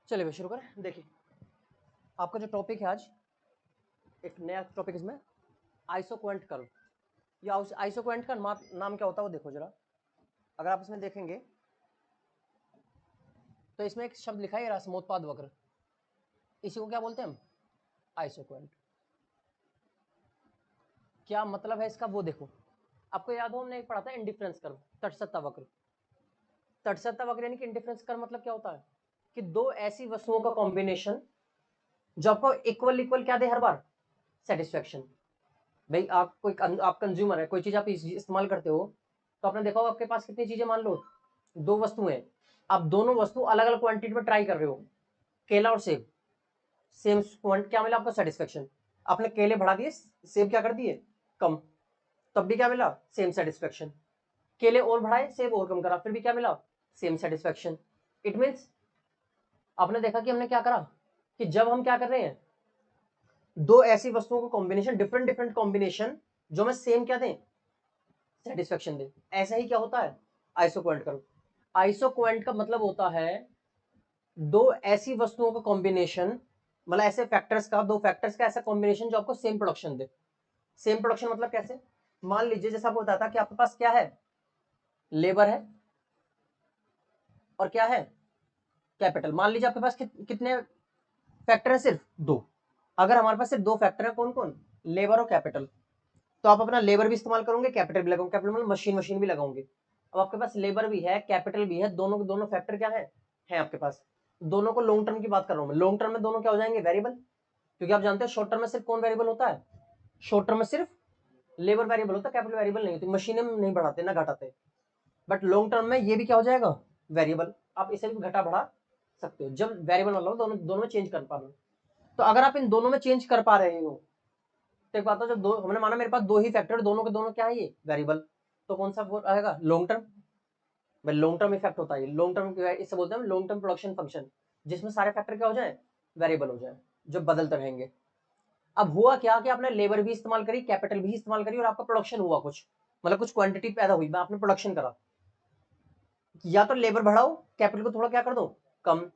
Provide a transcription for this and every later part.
चलिए भाई शुरू करें। देखिए आपका जो टॉपिक है आज, एक नया टॉपिक इसमें आइसोक्वेंट कर्व। या आइसोक्वेंट का नाम क्या होता है वो देखो जरा। अगर आप इसमें देखेंगे तो इसमें एक शब्द लिखा है समोत्पाद वक्र, इसी को क्या बोलते हैं हम? आइसोक्वेंट। क्या मतलब है इसका वो देखो। आपको याद हो हमने एक पढ़ा था इंडिफरेंस कर्व, तटस्थता वक्र। तटस्थता वक्र यानी कि इंडिफरेंस कर्व मतलब क्या होता है कि दो ऐसी वस्तुओं का कॉम्बिनेशन जो आपको इक्वल इक्वल क्या दे हर बार, सेटिस्फेक्शन। भाई आप कोई आप कंज्यूमर है, कोई चीज आप इस्तेमाल करते हो तो आपने देखा होगा आपके पास कितनी चीजें, मान लो दो वस्तुएं, आप दोनों वस्तु अलग अलग क्वांटिटी में ट्राई कर रहे हो। केला और सेब, सेम क्या मिला आपको? सेटिस्फेक्शन। आपने केले बढ़ा दिए, सेब क्या कर दिए? कम, तब भी क्या मिला? Same satisfaction. केले और बढ़ाए, सेब और कम करा, फिर भी क्या मिला? Same satisfaction. इट मीन्स आपने देखा कि हमने क्या करा कि जब हम क्या कर रहे हैं, दो ऐसी वस्तुओं का कॉम्बिनेशन, डिफरेंट डिफरेंट कॉम्बिनेशन जो मैं सेम क्या दें, सेटिस्फेक्शन दे। ऐसा ही क्या होता है आइसोक्वेंट कर्व। आइसोक्वेंट का मतलब होता है दो ऐसी वस्तुओं का कॉम्बिनेशन, मतलब ऐसे फैक्टर्स का, दो फैक्टर्स का ऐसा कॉम्बिनेशन जो आपको सेम प्रोडक्शन दे। सेम प्रोडक्शन मतलब कैसे? मान लीजिए जैसा आपको बताया था कि आपके पास क्या है, लेबर है और क्या है, कैपिटल। मान लीजिए आपके पास कितने फैक्टर है? सिर्फ दो। अगर हमारे पास सिर्फ दो फैक्टर है, कौन कौन? लेबर और कैपिटल, तो आप अपना लेबर भी इस्तेमाल करोगे, कैपिटल भी लगाओगे। कैपिटल मतलब मशीन भी लगाओगे। अब आपके पास लेबर भी है, कैपिटल भी है, दोनों के दोनों फैक्टर क्या है आपके पास। दोनों को लॉन्ग टर्म की बात कर रहा हूं मैं। लॉन्ग टर्म में दोनों क्या हो जाएंगे? वेरिएबल। क्योंकि आप जानते हैं शॉर्ट टर्म में सिर्फ कौन वेरिएबल होता है? शॉर्ट टर्म में सिर्फ लेबर वेरिएबल होता है, कैपिटल वेरिएबल नहीं होती। मशीनें नहीं बढ़ाते ना घटाते। बट लॉन्ग टर्म में ये भी क्या हो जाएगा? वेरिएबल। आप इसे भी घटा बढ़ा सकते हो जब वेरिएबल वाला हो, दोनों दोनों में चेंज कर पा रहे हो। तो अगर आप इन दोनों में चेंज कर पा रहे हो तो एक बात हो, जब दो हमने माना मेरे पास दो ही फैक्टर, दोनों के दोनों क्या है ये? वेरिएबल, तो कौन सा वो आएगा? Long term. भाई लॉन्ग टर्म इफेक्ट होता है, लॉन्ग टर्म इससे बोलते हैं लॉन्ग टर्म प्रोडक्शन फंक्शन, जिसमें सारे फैक्टर क्या हो जाए? वेरिएबल हो जाए, जो बदलते रहेंगे। अब हुआ क्या कि आपने लेबर भी इस्तेमाल करी, कैपिटल भी इस्तेमाल करी, और आपका प्रोडक्शन हुआ कुछ, मतलब कुछ क्वांटिटी पैदा हुई, आपने प्रोडक्शन करा। या तो लेबर बढ़ाओ, कैपिटल को थोड़ा क्या कर दो, कम,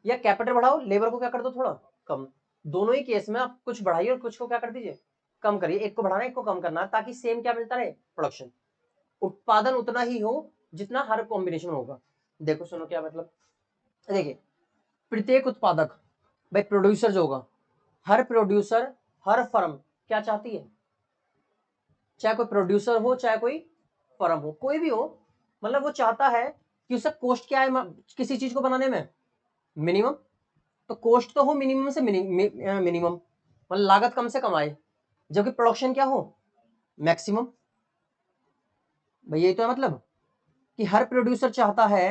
या कैपिटल बढ़ाओ, लेबर को क्या कर दो, थोड़ा कम। दोनों ही केस में आप कुछ बढ़ाइए और कुछ को क्या कर दीजिए, कम करिए। एक को बढ़ाना एक को कम करना, ताकि सेम क्या मिलता रहे, प्रोडक्शन। उत्पादन उतना ही हो जितना हर कॉम्बिनेशन में होगा। देखो सुनो क्या मतलब, देखिए प्रत्येक उत्पादक, भाई प्रोड्यूसर जो होगा, हर प्रोड्यूसर, हर फर्म क्या चाहती है, चाहे कोई प्रोड्यूसर हो चाहे कोई फर्म हो, कोई भी हो, मतलब वो चाहता है कि उसका कॉस्ट क्या है किसी चीज को बनाने में, मिनिमम। तो कॉस्ट तो हो मिनिमम से मिनिमम, मतलब लागत कम से कम आए, जबकि प्रोडक्शन क्या हो, मैक्सिमम। भाई यही तो है मतलब कि हर प्रोड्यूसर चाहता है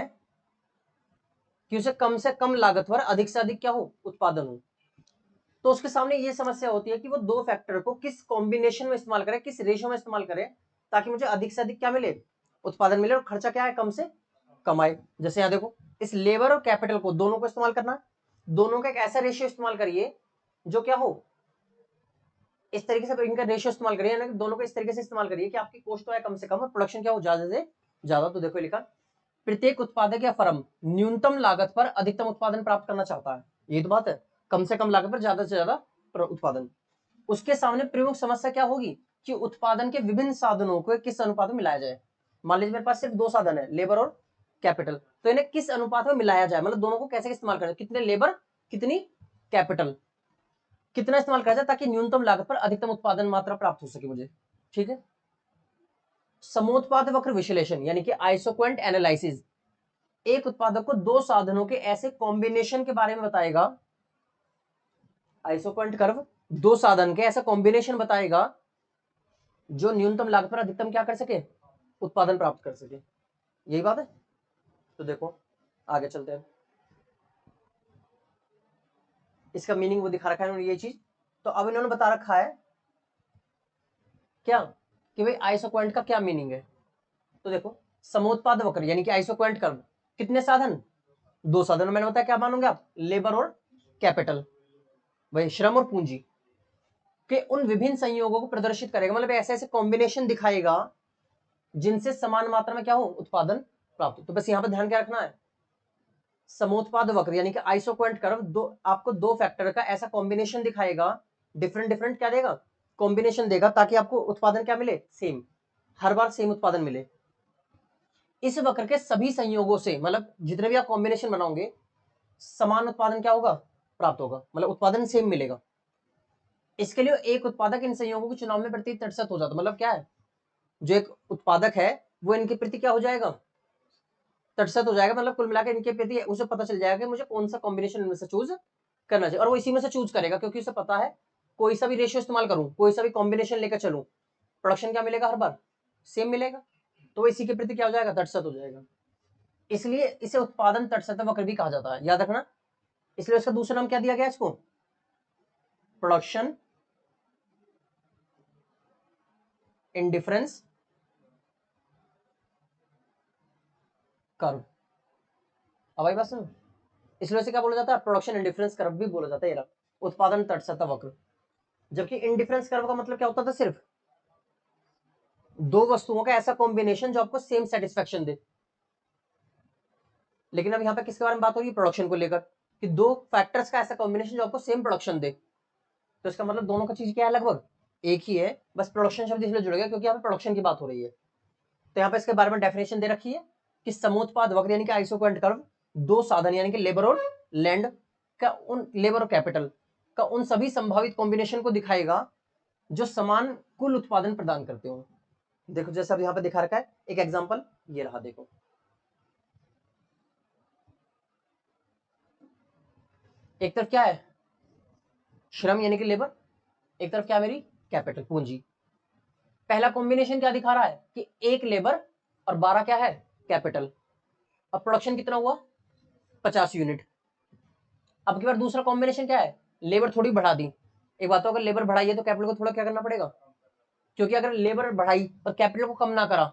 कि उसे कम से कम लागत पर अधिक से अधिक क्या हो, उत्पादन हो। तो उसके सामने ये समस्या होती है कि वो दो फैक्टर को किस कॉम्बिनेशन में इस्तेमाल करे, किस रेशो में इस्तेमाल करे, ताकि मुझे अधिक से अधिक क्या मिले, उत्पादन मिले, और खर्चा क्या है, कम से कम आए। जैसे यहाँ देखो, इस लेबर और कैपिटल को दोनों को इस्तेमाल करना, दोनों का एक ऐसा रेशियो इस्तेमाल करिए जो क्या हो, इस तरीके से इनका रेशियो इस्तेमाल करिए, यानी दोनों को इस तरीके से इस्तेमाल करिए कि आपकी कॉस्ट तो है कम से कम और प्रोडक्शन क्या हो, ज्यादा से ज्यादा। तो देखो लिखा, प्रत्येक उत्पादक या फर्म न्यूनतम लागत पर अधिकतम उत्पादन प्राप्त करना चाहता है। यही तो बात है, कम से कम लागत पर ज्यादा से ज्यादा उत्पादन। उसके सामने प्रमुख समस्या क्या होगी कि उत्पादन के विभिन्न साधनों को किस अनुपात में मिलाया जाए। मान लीजिए मेरे पास सिर्फ दो साधन है, लेबर और कैपिटल, तो इन्हें किस अनुपात में मिलाया जाए, मतलब दोनों को कैसे इस्तेमाल करें, कितने लेबर कितनी कैपिटल, कितना इस्तेमाल करा जाए ताकि न्यूनतम लागत पर अधिकतम उत्पादन मात्रा प्राप्त हो सके मुझे। ठीक है। समोत्पाद वक्र विश्लेषण यानी कि आइसोक्वेंट एनालिसिस एक उत्पादक को दो साधनों के ऐसे कॉम्बिनेशन के बारे में बताएगा। आइसोक्वेंट कर्व दो साधन के ऐसा कॉम्बिनेशन बताएगा जो न्यूनतम लागत पर अधिकतम क्या कर सके, उत्पादन प्राप्त कर सके। यही बात है। तो देखो आगे चलते हैं, इसका मीनिंग वो दिखा रखा है उन्होंने ये चीज। तो अब इन्होंने बता रखा है क्या कि भाई आइसोक्वेंट का क्या मीनिंग है। तो देखो समोत्पाद वक्र यानी कि आइसोक्वेंट कर्व, कितने साधन, दो साधन। मैंने बताया क्या मानोगे आप, लेबर और कैपिटल, भाई श्रम और पूंजी के उन विभिन्न संयोगों को प्रदर्शित करेगा, मतलब ऐसे ऐसे कॉम्बिनेशन दिखाएगा जिनसे समान मात्रा में क्या हो, उत्पादन प्राप्त हो। तो बस यहां पर ध्यान क्या रखना है, समोत्पाद वक्र यानी कि आइसोक्वेंट कर्व आपको दो फैक्टर का ऐसा कॉम्बिनेशन दिखाएगा, डिफरेंट डिफरेंट क्या देगा, कॉम्बिनेशन देगा, ताकि आपको उत्पादन क्या मिले, सेम, हर बार सेम उत्पादन मिले। इस वक्र के सभी संयोगों से, मतलब जितने भी आप कॉम्बिनेशन बनाओगे, समान उत्पादन क्या होगा, प्राप्त होगा, मतलब उत्पादन सेम मिलेगा। इसके लिए एक उत्पादक इन संयोगों के चुनाव में प्रति तटस्थ हो जाता, मतलब क्या है, जो एक उत्पादक है वो इनके प्रति क्या हो जाएगा, तटस्थ हो जाएगा, मतलब कुल मिलाकर इनके प्रति उसे पता चल जाएगा कि मुझे कौन सा कॉम्बिनेशन इनमें से चूज करना चाहिए, और वो इसी में से चूज करेगा, क्योंकि उसे पता है कोई सा भी रेशियो इस्तेमाल करूं, कोई सा भी कॉम्बिनेशन लेकर चलूं, प्रोडक्शन क्या मिलेगा, हर बार सेम मिलेगा, तो वो इसी के प्रति क्या हो जाएगा, तटस्थ हो जाएगा। इसलिए इसे उत्पादन तटस्थ वक्र भी कहा जाता है, याद रखना। इसलिए उसका दूसरा नाम क्या दिया गया इसको, प्रोडक्शन इंडिफरेंस कर्व। अब आई बात सुनो, इसलिए इसे क्या बोला जाता है, प्रोडक्शन इंडिफरेंस कर्व भी बोला जाता है, उत्पादन तटस्थ वक्र। जबकि इंडिफरेंस कर्व का मतलब क्या होता था, सिर्फ दो वस्तुओं का ऐसा कॉम्बिनेशन जो आपको सेम सेटिस्फेक्शन दे। लेकिन अब यहाँ पे किसके बारे में बात हो रही है, प्रोडक्शन को लेकर, कि दो फैक्टर्स का ऐसा कॉम्बिनेशन जो आपको सेम प्रोडक्शन दे। तो इसका मतलब दोनों का चीज क्या है, लगभग एक ही है, बस प्रोडक्शन शब्द इसलिए जुड़ गया क्योंकि यहाँ पे प्रोडक्शन की बात हो रही है। तो यहाँ पे इसके बारे में डेफिनेशन दे रखी है कि समोत्पाद वक्र यानी कि आइसोक्वेंट कर्व दो साधन यानी कि लेबर और लैंड का, उन लेबर और कैपिटल का उन सभी संभावित कॉम्बिनेशन को दिखाएगा जो समान कुल उत्पादन प्रदान करते हो। देखो जैसा अब यहाँ पे दिखा रखा है, एक एग्जांपल ये रहा, देखो एक तरफ क्या है, श्रम यानी कि लेबर, एक तरफ क्या मेरी कैपिटल, पूंजी। पहला कॉम्बिनेशन क्या दिखा रहा है कि एक लेबर और 12 क्या है, कैपिटल। अब प्रोडक्शन कितना हुआ, 50 यूनिट। अब की बार दूसरा कॉम्बिनेशन क्या है, लेबर थोड़ी बढ़ा दी। एक बात तो अगर लेबर बढ़ाई है तो कैपिटल को थोड़ा क्या करना पड़ेगा, क्योंकि अगर लेबर बढ़ाई और कैपिटल को कम ना करा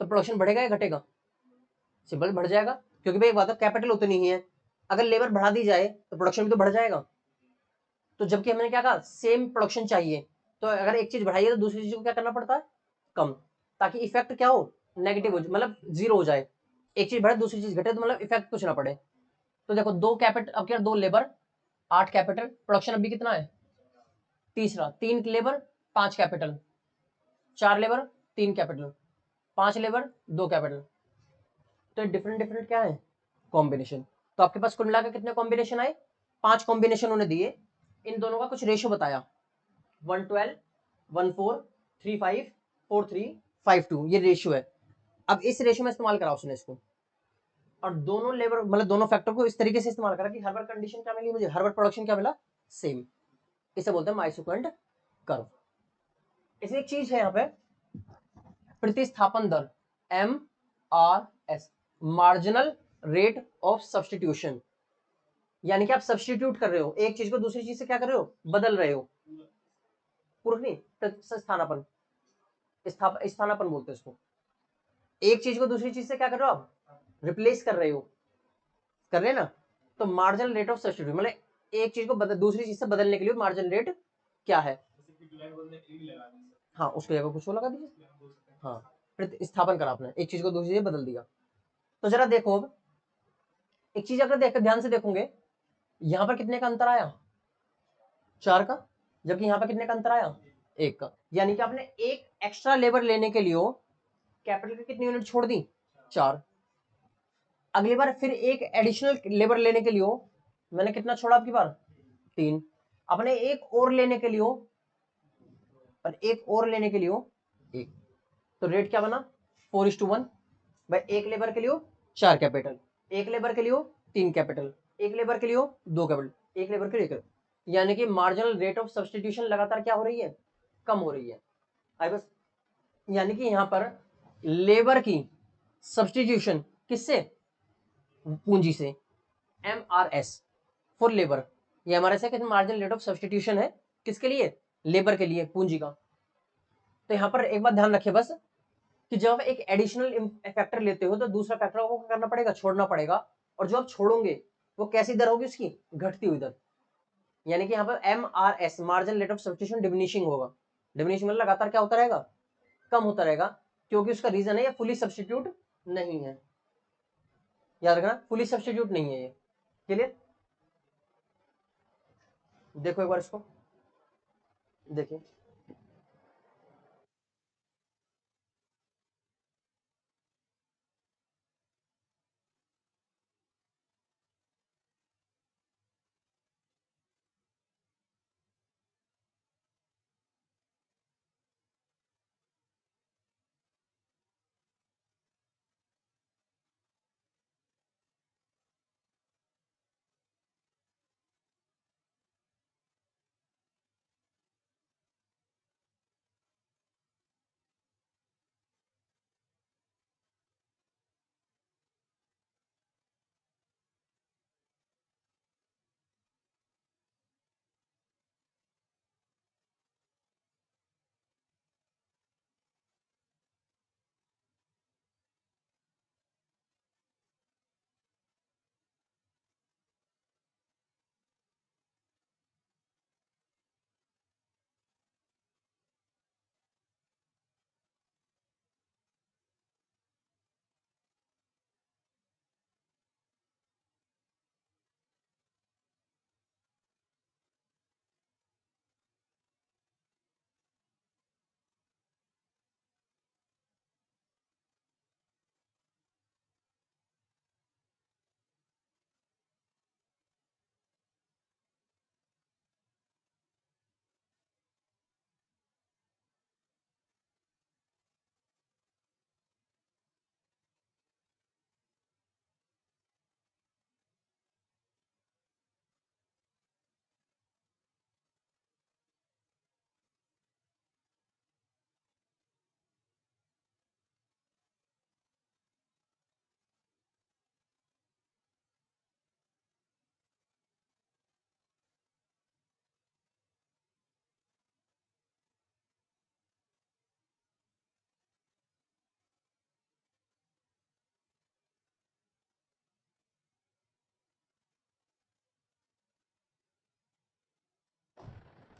तो प्रोडक्शन बढ़ेगा या घटेगा, सिंपल बढ़ जाएगा, क्योंकि भाई एक बात तो कैपिटल उतनी ही है, अगर लेबर बढ़ा दी जाए तो प्रोडक्शन भी तो बढ़ जाएगा। तो जबकि हमने क्या कहा, सेम प्रोडक्शन चाहिए, तो अगर एक चीज बढ़ाई है तो दूसरी चीज को क्या करना पड़ता है, कम, ताकि इफेक्ट क्या हो, नेगेटिव हो, मतलब जीरो हो जाए। एक चीज बढ़े दूसरी चीज घटे तो मतलब इफेक्ट कुछ ना पड़े। तो देखो दो कैपिटल, अब क्या, दो लेबर 8 कैपिटल, प्रोडक्शन अभी कितना है, तीसरा, 3 labour 5 capital, 4 labour 3 capital, 5 labour 2 capital. तो डिफरेंट डिफरेंट क्या है, कॉम्बिनेशन। तो आपके पास कुल मिलाकर कितने कॉम्बिनेशन आए, 5 कॉम्बिनेशन उन्होंने दिए, इन दोनों का कुछ रेशियो बताया, 112 14 35 43 52, ये रेशियो है। अब इस रेशियो में इस्तेमाल करा उसने इसको, और दोनों लेबर मतलब दोनों फैक्टर को इस तरीके से इस्तेमाल करा कि हर बार कंडीशन क्या मिली मुझे, हर बार प्रोडक्शन क्या मिला, सेम। इसे बोलते हैं आइसोक्वेंट कर्व। इसमें एक चीज है यहाँ पे, प्रतिस्थापन दर, MRS, marginal rate of substitution, यानी कि आप सब्सटीट्यूट कर रहे हो एक चीज को दूसरी चीज से, क्या कर रहे हो, बदल रहे हो, पूर्व नहीं, स्थानापन, स्थानापन बोलते हैं इसको। एक चीज को दूसरी चीज से क्या कर रहे हो आप, रिप्लेस कर रहे हो, कर रहे हैं ना। तो मार्जिनल रेट ऑफ सब्सटीट्यूट मतलब एक चीज को दूसरी चीज से बदलने के लिए मार्जिनल रेट क्या है, हाँ उसको जगह कुछ लगा दीजिए, हाँ प्रतिस्थापन करा आपने, एक चीज को दूसरी से बदल दिया। तो जरा देखो अब एक चीज अगर देखकर ध्यान से देखोगे, यहां पर कितने का अंतर आया, 4 का, जबकि यहां पर कितने का अंतर आया, 1 का। यानी कि आपने एक एक्स्ट्रा लेबर लेने के लिए कैपिटल की कितनी यूनिट छोड़ दी, 4। अगली बार फिर एक एडिशनल लेबर लेने के लिए मैंने कितना छोड़ा, आपकी बार 3। अपने एक और लेने के लिए और एक और लेने के लिए 1, तो रेट क्या बना, 4:1। भाई एक लेबर के लिए 4 कैपिटल, एक लेबर के लिए 3 कैपिटल, एक लेबर के लिए 2 कैपिटल, एक लेबर के लिए 1, यानी कि मार्जिनल रेट ऑफ सब्सटीट्यूशन लगातार क्या हो रही है, कम हो रही है। आई बस, यानी कि यहां पर लेबर की सब्सटीट्यूशन किससे, पूंजी से, MRS फॉर लेबर, ये हमारे से मार्जिनल रेट ऑफ सब्सटीट्यूशन है, किसके लिए, लेबर के लिए, पूंजी का। तो यहां पर एक बात ध्यान रखिए बस, कि जब आप एक एडिशनल फैक्टर लेते हो तो दूसरा फैक्टर को करना पड़ेगा, छोड़ना पड़ेगा, और जो आप छोड़ोगे वो कैसी दर होगी उसकी, घटती हुई दर। यानी कि यहाँ पर MRS marginal rate of substitution diminishing होगा, डिमिनिशिंग मतलब लगातार क्या होता रहेगा, कम होता रहेगा, क्योंकि उसका रीजन है ये फुली सब्सटीट्यूट नहीं है। याद रखना फुली सब्स्टिट्यूट नहीं है ये। क्लियर? देखो एक बार इसको, देखिए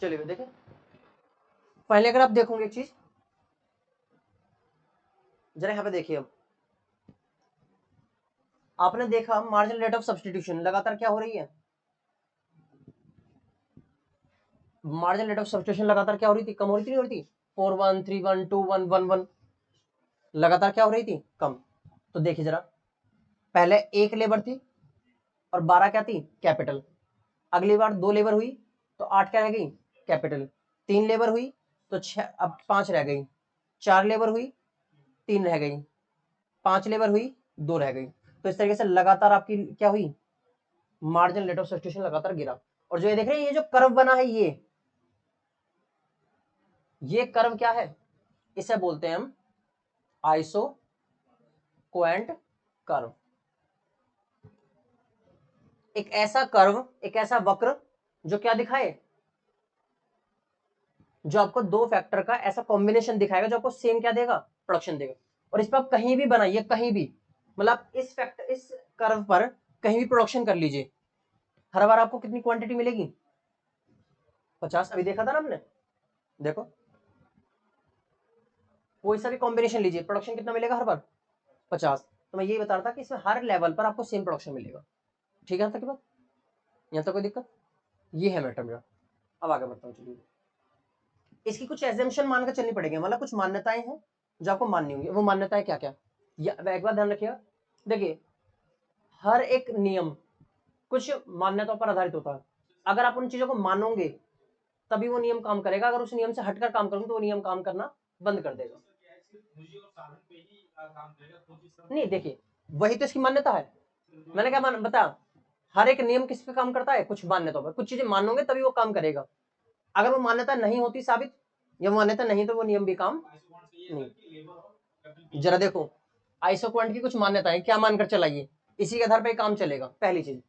चलिए देखें, पहले अगर आप देखोगे एक चीज, जरा यहाँ पे देखिए, अब आपने देखा मार्जिनल रेट ऑफ सब्स्टिट्यूशन लगातार क्या हो रही है, मार्जिनल रेट ऑफ सब्स्टिट्यूशन लगातार क्या हो रही थी, कम हो रही थी, नहीं हो रही थी, 4 1 3 1 2 1 1 1 लगातार क्या हो रही थी, कम। तो देखिए जरा, पहले एक लेबर थी और 12 क्या थी, कैपिटल। अगली बार 2 लेबर हुई तो 8 क्या रह गई, कैपिटल। 3 लेबर हुई तो 6, अब 5 रह गई। 4 लेबर हुई, 3 रह गई। 5 लेबर हुई, 2 रह गई। तो इस तरीके से लगातार आपकी क्या हुई, मार्जिनल रेट ऑफ सब्स्टिट्यूशन लगातार गिरा। और जो ये देख रहे हैं, ये जो कर्व बना है, ये कर्व क्या है, इसे बोलते हैं हम आइसो क्वेंट कर्व। एक ऐसा कर्व, एक ऐसा वक्र जो क्या दिखाए, जो आपको दो फैक्टर का ऐसा कॉम्बिनेशन दिखाएगा जो आपको सेम क्या देगा, प्रोडक्शन देगा। और इस पर आप कहीं भी बनाइए, कहीं भी, मतलब इस फैक्टर, इस कर्व पर कहीं भी प्रोडक्शन कर लीजिए, हर बार आपको कितनी क्वांटिटी मिलेगी, 50। अभी देखा था ना हमने, देखो कोई सा भी कॉम्बिनेशन लीजिए, प्रोडक्शन कितना मिलेगा हर बार, 50। तो मैं यही बता रहा था कि इसमें हर लेवल पर आपको सेम प्रोडक्शन मिलेगा। ठीक है, तक की बात, यहाँ तक कोई दिक्कत, ये है मैटर मेरा। अब आगे बढ़ता हूँ, चलिए। इसकी कुछ एजम्पशन मानकर चलनी पड़ेगी, मतलब कुछ मान्यताएं हैं जो आपको माननी होंगी। वो मान्यताएं क्या क्या, एक बार ध्यान रखिएगा। देखिए, हर एक नियम कुछ मान्यताओं पर आधारित होता है। अगर आप उन चीजों को मानोगे तभी वो नियम काम करेगा, अगर उस नियम से हटकर काम करोगे तो वो नियम काम करना बंद कर देगा। नहीं, देखिए, वही तो इसकी मान्यता है। मैंने क्या बता, हर एक नियम किस पे काम करता है, कुछ मान्यताओं पर। कुछ चीजें मानोगे तभी वो काम करेगा, अगर वो मान्यता नहीं होती साबित, या मान्यता नहीं, तो वो नियम भी काम नहीं। जरा देखो, आइसो क्वांट की कुछ मान्यताएं क्या मानकर चलाइए, इसी के आधार पर काम चलेगा। पहली चीज,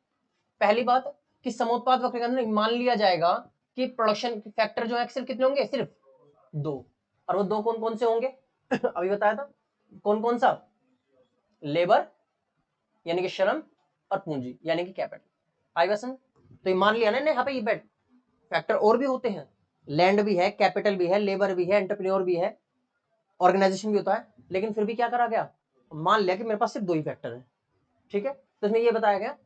पहली बात कि समोत्पाद वक्र के अंदर मान लिया जाएगा कि प्रोडक्शन फैक्टर जो है सिर्फ कितने होंगे, सिर्फ 2। और वो 2 कौन कौन से होंगे अभी बताया था, कौन कौन सा, लेबर यानी कि श्रम, और पूंजी यानी कि कैपिटल। आई वसन, तो ये मान लिया ना यहाँ पे, ये बेट फैक्टर और भी होते हैं, लैंड भी है, कैपिटल भी है, लेबर भी है, एंटरप्रेन्योर भी है, ऑर्गेनाइजेशन भी होता है, लेकिन फिर भी क्या करा गया, मान लिया कि मेरे पास सिर्फ 2 ही फैक्टर है। ठीक है, तो इसमें ये बताया गया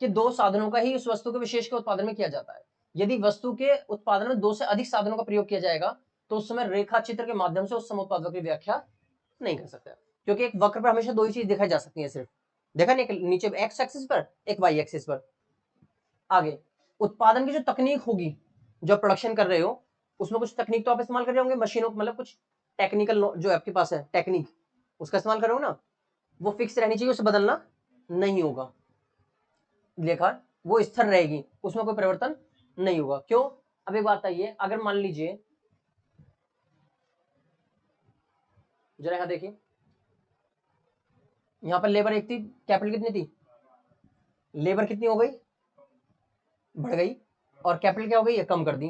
कि दो साधनों का ही उस वस्तु के विशेष के उत्पादन में किया जाता है। यदि वस्तु के उत्पादन में दो से अधिक साधनों का प्रयोग किया जाएगा तो उस समय रेखा चित्र के माध्यम से उस समुत्पादक की व्याख्या नहीं कर सकते, क्योंकि एक वक्र पर हमेशा दो ही चीज दिखाई जा सकती है सिर्फ। देखा नहीं, एक नीचे एक्स एक्सिस पर, एक वाई एक्सिस पर। आगे उत्पादन की जो तकनीक होगी, जो प्रोडक्शन कर रहे हो उसमें कुछ तकनीक तो आप इस्तेमाल कर रहे होंगे, मशीनों मतलब कुछ टेक्निकल जो आपके पास है टेक्निक, उसका इस्तेमाल कर रहे हो ना, वो फिक्स रहनी चाहिए, उसे बदलना नहीं होगा। देखा, वो स्थिर रहेगी, उसमें कोई परिवर्तन नहीं होगा। क्यों? अब एक बात आइए, अगर मान लीजिए जरा यहां देखिए, यहां पर लेबर एक थी, कैपिटल कितनी थी, लेबर कितनी हो गई, बढ़ गई, और कैपिटल क्या हो गई है, कम कर दी।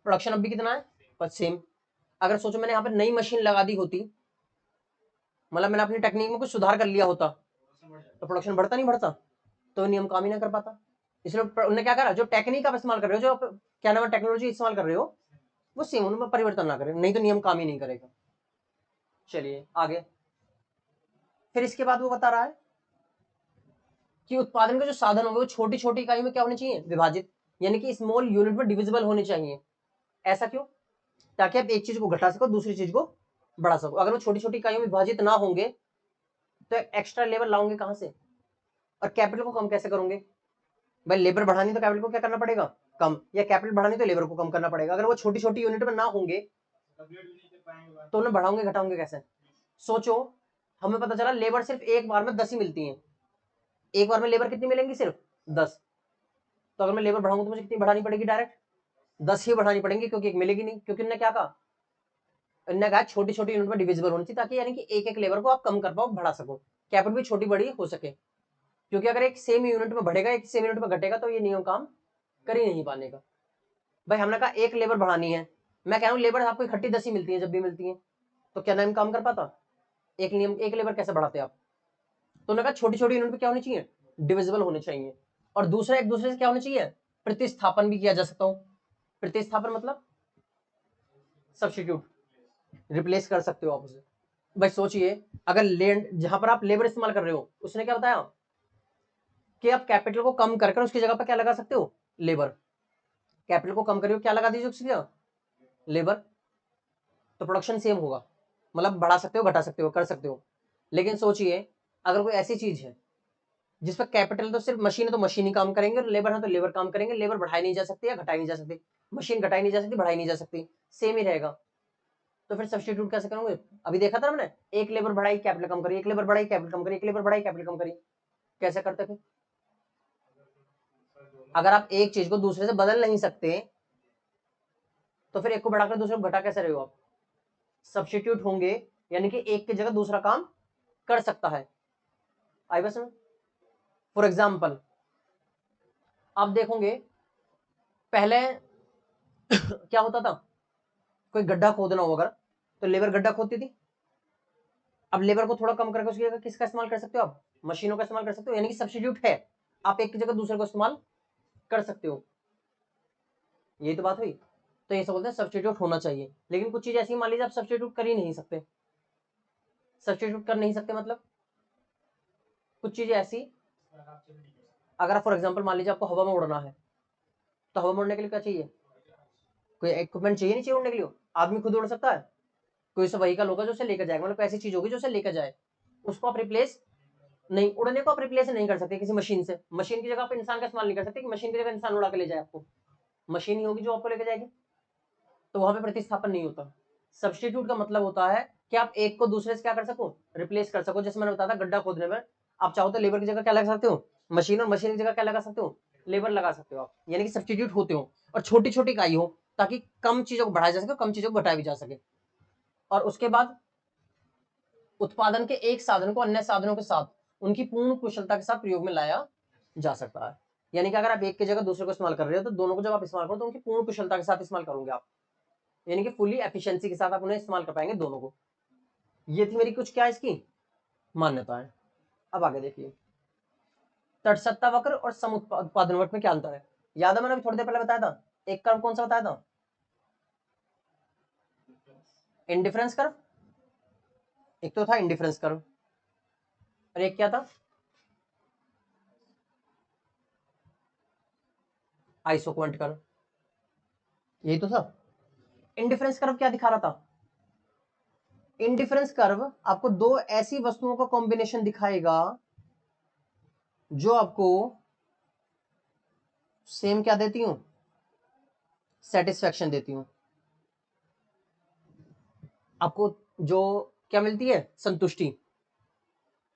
प्रोडक्शन अब भी कितना है, बस सेम। अगर सोचो मैंने यहाँ पर नई मशीन लगा दी होती, मतलब मैंने अपनी टेक्निक में कुछ सुधार कर लिया होता, तो प्रोडक्शन बढ़ता नहीं बढ़ता, तो नियम काम ही ना कर पाता। इसलिए उन्होंने क्या करा, जो टेक्निक आप इस्तेमाल कर रहे हो, जो आप क्या नाम है टेक्नोलॉजी इस्तेमाल कर रहे हो, वो सेम, उनमें परिवर्तन ना करें, नहीं तो नियम काम ही नहीं करेगा। चलिए आगे, फिर इसके बाद वो बता रहा है कि उत्पादन के जो साधन होंगे वो छोटी छोटी इकाइयों में क्या होने चाहिए, विभाजित, यानी कि स्मॉल यूनिट में डिविजिबल होने चाहिए। ऐसा क्यों? ताकि आप एक चीज को घटा सको, दूसरी चीज को बढ़ा सको। अगर वो छोटी छोटी इकाइयों में विभाजित ना होंगे तो एक्स्ट्रा लेबर लाओगे कहां से, और कैपिटल को कम कैसे करोगे? भाई लेबर बढ़ानी तो कैपिटल को क्या करना पड़ेगा, कम, या कैपिटल बढ़ानी तो लेबर को कम करना पड़ेगा। अगर वो छोटी छोटी यूनिट में ना होंगे तो उन्हें बढ़ाओगे घटाओगे कैसे? सोचो, हमें पता चला लेबर सिर्फ एक बार में 10 ही मिलती है, एक बार में लेबर कितनी मिलेंगी, सिर्फ 10। तो अगर मैं लेबर बढ़ाऊंगा तो मुझे कितनी बढ़ानी पड़ेगी, डायरेक्ट 10 ही बढ़ानी पड़ेंगी, क्योंकि एक मिलेगी नहीं। क्योंकि उन्होंने क्या कहा, उन्होंने कहा छोटी छोटी यूनिट में डिविजिबल होनी चाहिए, ताकि यानी कि एक एक लेबर को आप कम कर पाओ, बढ़ा सको, कैपिटल भी छोटी बड़ी हो सके। क्योंकि अगर एक सेम यूनिट में बढ़ेगा, एक सेम यूनिट में घटेगा, तो ये नियम काम कर ही नहीं पाने का। भाई हमने कहा एक लेबर बढ़ानी है, मैं कह रहा हूँ लेबर आपको इकट्ठी 10 ही मिलती है, जब भी मिलती है, तो क्या नियम काम कर पाता? एक नियम, एक लेबर कैसे बढ़ाते आप? तो उन्होंने कहा छोटी छोटी यूनिट में क्या होनी चाहिए, डिविजिबल होने चाहिए। और दूसरा, एक दूसरे से क्या होना चाहिए, प्रतिस्थापन भी किया जा सकता हो। प्रतिस्थापन मतलब सब्स्टिट्यूट, रिप्लेस कर सकते हो आप उसे। भाई सोचिए, अगर लैंड जहां पर आप लेबर इस्तेमाल कर रहे हो, उसने क्या बताया कि आप कैपिटल को कम कर उसकी जगह पर क्या लगा सकते हो, लेबर। कैपिटल को कम करिए, क्या लगा दीजिए उसकी जगह, लेबर, तो प्रोडक्शन सेम होगा। मतलब बढ़ा सकते हो, घटा सकते हो, कर सकते हो। लेकिन सोचिए, अगर कोई ऐसी चीज है जिस पर कैपिटल तो सिर्फ मशीन है तो मशीन ही काम करेंगे, और लेबर है तो लेबर काम करेंगे, लेबर बढ़ाई नहीं जा सकती या घटाई नहीं जा सकती, मशीन घटाई नहीं जा सकती, बढ़ाई नहीं जा सकती, सेम ही रहेगा। तो फिर सब्स्टिट्यूट कैसे करोगे? अभी देखा था हमने, एक लेबर बढ़ाई कैपिटल कम करी, एक लेबर बढ़ाई कैपिटल कम करी, एक लेबर बढ़ाई कैपिटल कम करी, कैसे करते थे? अगर आप एक चीज को दूसरे से बदल नहीं सकते तो फिर एक को बढ़ाकर दूसरे को घटा कैसे रहे हो आप? सब्स्टिट्यूट होंगे, यानी कि एक की जगह दूसरा काम कर सकता है। आई बस में, फॉर एग्जाम्पल आप देखोगे पहले क्या होता था, कोई गड्ढा खोदना हो अगर, तो लेबर गड्ढा खोदती थी। अब लेबर को थोड़ा कम करके उसकी जगह किसका इस्तेमाल कर सकते हो आप, मशीनों का इस्तेमाल कर सकते हो, यानी कि सब्स्टिट्यूट है, आप एक की जगह दूसरे को इस्तेमाल कर सकते हो। यही तो बात हुई। तो ये सब बोलते हैं सब्स्टिट्यूट होना चाहिए। लेकिन कुछ चीज ऐसी मान लीजिए आप सब्स्टिट्यूट कर ही नहीं सकते। सब्स्टिट्यूट कर नहीं सकते मतलब कुछ चीजें ऐसी, अगर फॉर एग्जाम्पल मान लीजिए आपको हवा में उड़ना है, तो हवा में उड़ने के लिए क्या चाहिए, कोई इक्विपमेंट चाहिए, नहीं चाहिए उड़ने के लिए? आदमी खुद उड़ सकता है? कोई सा वहीकल होगा जो उसे लेकर जाएगा, मतलब ऐसी चीज होगी जो उसे लेकर जाए, उसको आप रिप्लेस नहीं, उड़ने को आप रिप्लेस नहीं कर सकते किसी मशीन से। मशीन की जगह आप इंसान का इस्तेमाल नहीं कर सकते कि मशीन की जगह इंसान उड़ा के ले जाए आपको, मशीन ही होगी जो आपको लेकर जाएगी, तो वहां पे प्रतिस्थापन नहीं होता। सब्स्टिट्यूट का मतलब होता है कि आप एक को दूसरे से क्या कर सको, रिप्लेस कर सको। जैसे मैंने बताया था गड्ढा खोदने में, आप चाहो तो लेबर की जगह क्या लगा सकते हो, मशीन, और मशीन की जगह क्या लगा सकते हो, लेबर लगा सकते हो आप, यानी कि सब्स्टिट्यूट होते हो। और छोटी छोटी इकाई हो, ताकि कम चीजों को बढ़ाया जा सके, कम चीजों को घटाया भी जा सके। और उसके बाद उत्पादन के एक साधन को अन्य साधनों के साथ उनकी पूर्ण कुशलता के साथ प्रयोग में लाया जा सकता है। यानी कि अगर आप एक की जगह दूसरे को इस्तेमाल कर रहे हो, तो दोनों को जब आप इस्तेमाल करो तो उनकी पूर्ण कुशलता के साथ इस्तेमाल करोगे आप, यानी कि फुली एफिशिएंसी के साथ आप उन्हें इस्तेमाल कर पाएंगे दोनों को। ये थी मेरी कुछ क्या इसकी मान्यता है। अब आगे देखिए, तटसत्ता वक्र और समुत्पादन वक्र में क्या अंतर है? याद है मैंने अभी थोड़ी देर पहले बताया था, एक कर्व कौन सा बताया था, इंडिफरेंस कर्व, एक तो था इंडिफरेंस कर्व, और एक क्या था, आइसोक्वेंट कर्व, यही तो था। इंडिफरेंस कर्व क्या दिखा रहा था? इंडिफरेंस कर्व आपको दो ऐसी वस्तुओं का कॉम्बिनेशन दिखाएगा जो आपको सेम क्या देती हूं, सेटिस्फैक्शन देती हूं। आपको जो क्या मिलती है, संतुष्टि,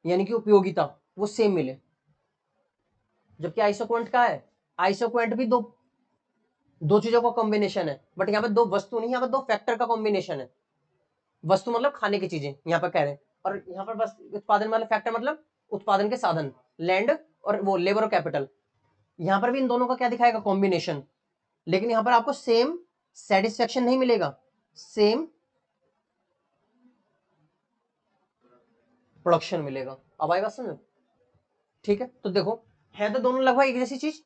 यानी कि उपयोगिता, वो सेम मिले। जबकि आइसोक्वेंट क्या है? आइसोक्वेंट भी दो दो चीजों का कॉम्बिनेशन है, बट यहाँ पे दो वस्तु नहीं, यहाँ पे दो फैक्टर का कॉम्बिनेशन है। वस्तु मतलब खाने की चीजें यहाँ पर कह रहे हैं, और यहाँ पर बस उत्पादन वाले फैक्टर मतलब उत्पादन के साधन, लैंड और वो लेबर और कैपिटल। यहाँ पर भी इन दोनों का क्या दिखाएगा, कॉम्बिनेशन। लेकिन यहाँ पर आपको सेम सेटिस्फेक्शन नहीं मिलेगा, सेम प्रोडक्शन मिलेगा। अब आएगा समझ? ठीक है, तो देखो है तो दोनों लगभग एक जैसी चीज।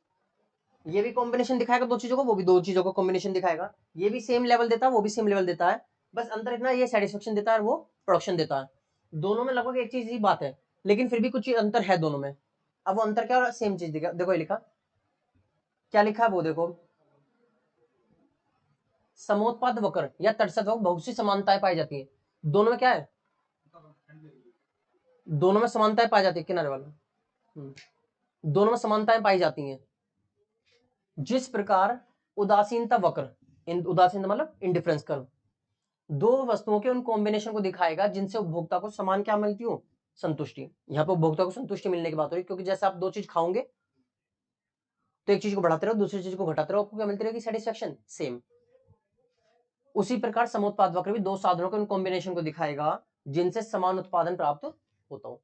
ये भी कॉम्बिनेशन दिखाएगा दो चीजों को, वो भी दो चीजों को कॉम्बिनेशन दिखाएगा। ये भी सेम लेवल देता है, वो भी सेम लेवल देता है, बस अंतर इतना, ये सेटिस्फेक्शन देता है, वो प्रोडक्शन देता है। दोनों में लगभग एक चीज ही बात है, लेकिन फिर भी कुछ अंतर है दोनों में। अब वो अंतर क्या, सेम चीज दिखा, देखो ये लिखा, क्या लिखा है वो देखो, समोत्पाद वक्र या तटस्थ वक्र बहुत सी समानताएं पाई जाती है। दोनों में क्या है, दोनों में समानताएं पाई जाती है, किनारे वाला, दोनों में समानताएं पाई जाती हैं। जिस प्रकार उदासीनता वक्र, उदासीनता मतलब इंडिफरेंस कर्व, दो वस्तुओं के उन कॉम्बिनेशन को दिखाएगा जिनसे उपभोक्ता को समान क्या मिलती हो, संतुष्टि। यहाँ पे उपभोक्ता को संतुष्टि मिलने की बात हो रही है, क्योंकि जैसे आप दो चीज खाओगे तो एक चीज को बढ़ाते रहो, दूसरी चीज को घटाते रहो, आपको क्या मिलती रहेगी, सेटिस्फेक्शन सेम। उसी प्रकार समोत्पाद वक्र भी दो साधनों के उन कॉम्बिनेशन को दिखाएगा जिनसे समान उत्पादन प्राप्त होता हो।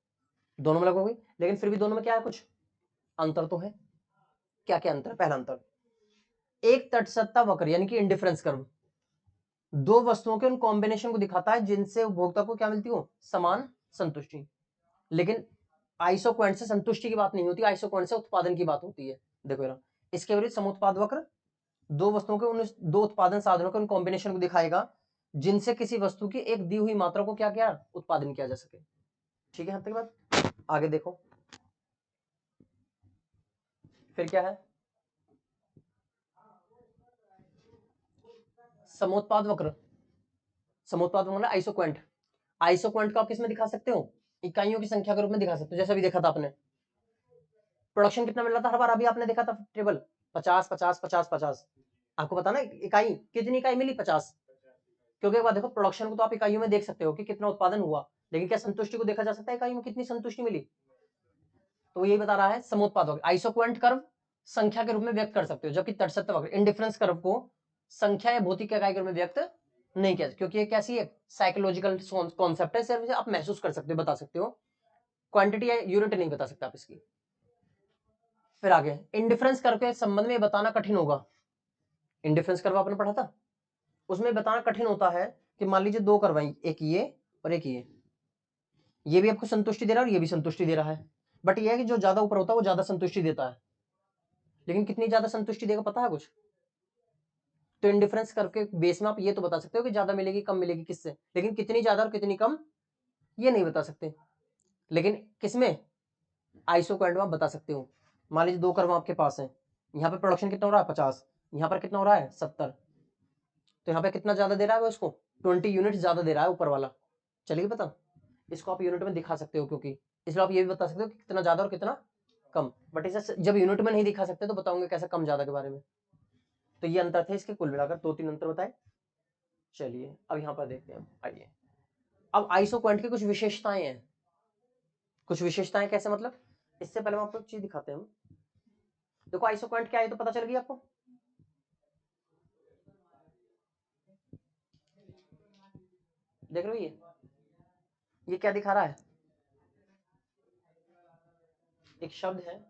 दोनों में लगोगे, लेकिन फिर भी दोनों में क्या है, कुछ अंतर तो है। क्या क्या अंतर? पहला अंतर, एक तटस्थता वक्र यानी कि इंडिफरेंस कर्व दो वस्तुओं के उन कॉम्बिनेशन को दिखाता है जिनसे उपभोक्ता को क्या मिलती हो, समान संतुष्टि। लेकिन आइसोक्वेंट से संतुष्टि की बात नहीं होती, आइसोक्वेंट से उत्पादन की बात होती है। देखो यार, इसके विपरीत समोत्पाद वक्र दो वस्तुओं के उन दो उत्पादन साधनों के उन कॉम्बिनेशन को दिखाएगा जिनसे किसी वस्तु की एक दी हुई मात्रा को क्या क्या उत्पादन किया जा सके। ठीक है, यहाँ तक बात। आगे देखो फिर क्या है, समोत्पाद वक्र। समोत्पाद मतलब आइसोक्वेंट। आइसोक्वेंट को आप किसमें दिखा सकते हो, इकाइयों की संख्या के रूप में दिखा सकते हो। जैसे अभी देखा था आपने, प्रोडक्शन कितना मिल रहा था हर बार, अभी आपने देखा था टेबल 50 50 50 50। आपको पता ना इकाई कितनी इकाई मिली, 50। क्योंकि एक बात देखो, प्रोडक्शन को तो आप इकाइयों में देख सकते हो कि कितना उत्पादन हुआ, लेकिन क्या संतुष्टि को देखा जा सकता है इकाई में कितनी संतुष्टि मिली? तो यही बता रहा है समोत्पाद वक्र। आइसोक्वेंट कर्व संख्या के रूप में व्यक्त कर सकते हो, जबकि तटस्थ वक्र इंडिफरेंस कर्व को संख्या या भौतिक इकाई के रूप में व्यक्त नहीं किया, क्योंकि ये कैसी है, साइकोलॉजिकल कॉन्सेप्ट है, सिर्फ आप महसूस कर सकते हो, बता सकते हो, क्वांटिटी या यूनिट नहीं बता सकते आप इसकी। फिर आगे इंडिफरेंस कर्व के संबंध में बताना कठिन होगा। इंडिफरेंस कर्व आपने पढ़ा था, उसमें बताना कठिन होता है कि मान लीजिए दो कर्व हैं, एक ये और एक ये भी आपको संतुष्टि दे रहा है और ये भी संतुष्टि दे रहा है, बट ये है कि जो ज्यादा ऊपर होता है वो ज्यादा संतुष्टि देता है। लेकिन कितनी ज्यादा संतुष्टि देगा पता है कुछ? तो इंडिफरेंस कर्व के बेस में आप ये तो बता सकते हो कि ज्यादा मिलेगी कम मिलेगी किससे, लेकिन कितनी ज्यादा और कितनी कम ये नहीं बता सकते। लेकिन किसमें, आइसोक्वेंट में आप बता सकते हो। मान लीजिए दो कर्व आपके पास है, यहाँ पे प्रोडक्शन कितना हो रहा है 50, यहाँ पर कितना हो रहा है 70, तो यहाँ पे कितना ज्यादा दे रहा है वो इसको, 20 यूनिट ज्यादा दे रहा है ऊपर वाला। चलिए पता, इसको आप यूनिट में दिखा सकते हो, क्योंकि इसलिए आप ये भी बता सकते हो कि कितना ज्यादा और कितना कम। बट इसे जब यूनिट में नहीं दिखा सकते तो बताऊंगे कैसे कम ज्यादा के बारे में। तो ये अंतर थे इसके, कुल मिलाकर 2-3 अंतर बताए। चलिए अब यहाँ पर देखते हैं, आइए। अब आइसोक्वेंट की कुछ विशेषताएं हैं। कुछ विशेषताएं कैसे मतलब, इससे पहले हम आपको एक चीज दिखाते हैं। देखो आइसोक्वेंट क्या है तो पता चल गई आपको। देख रहे हो ये क्या दिखा रहा है, एक शब्द है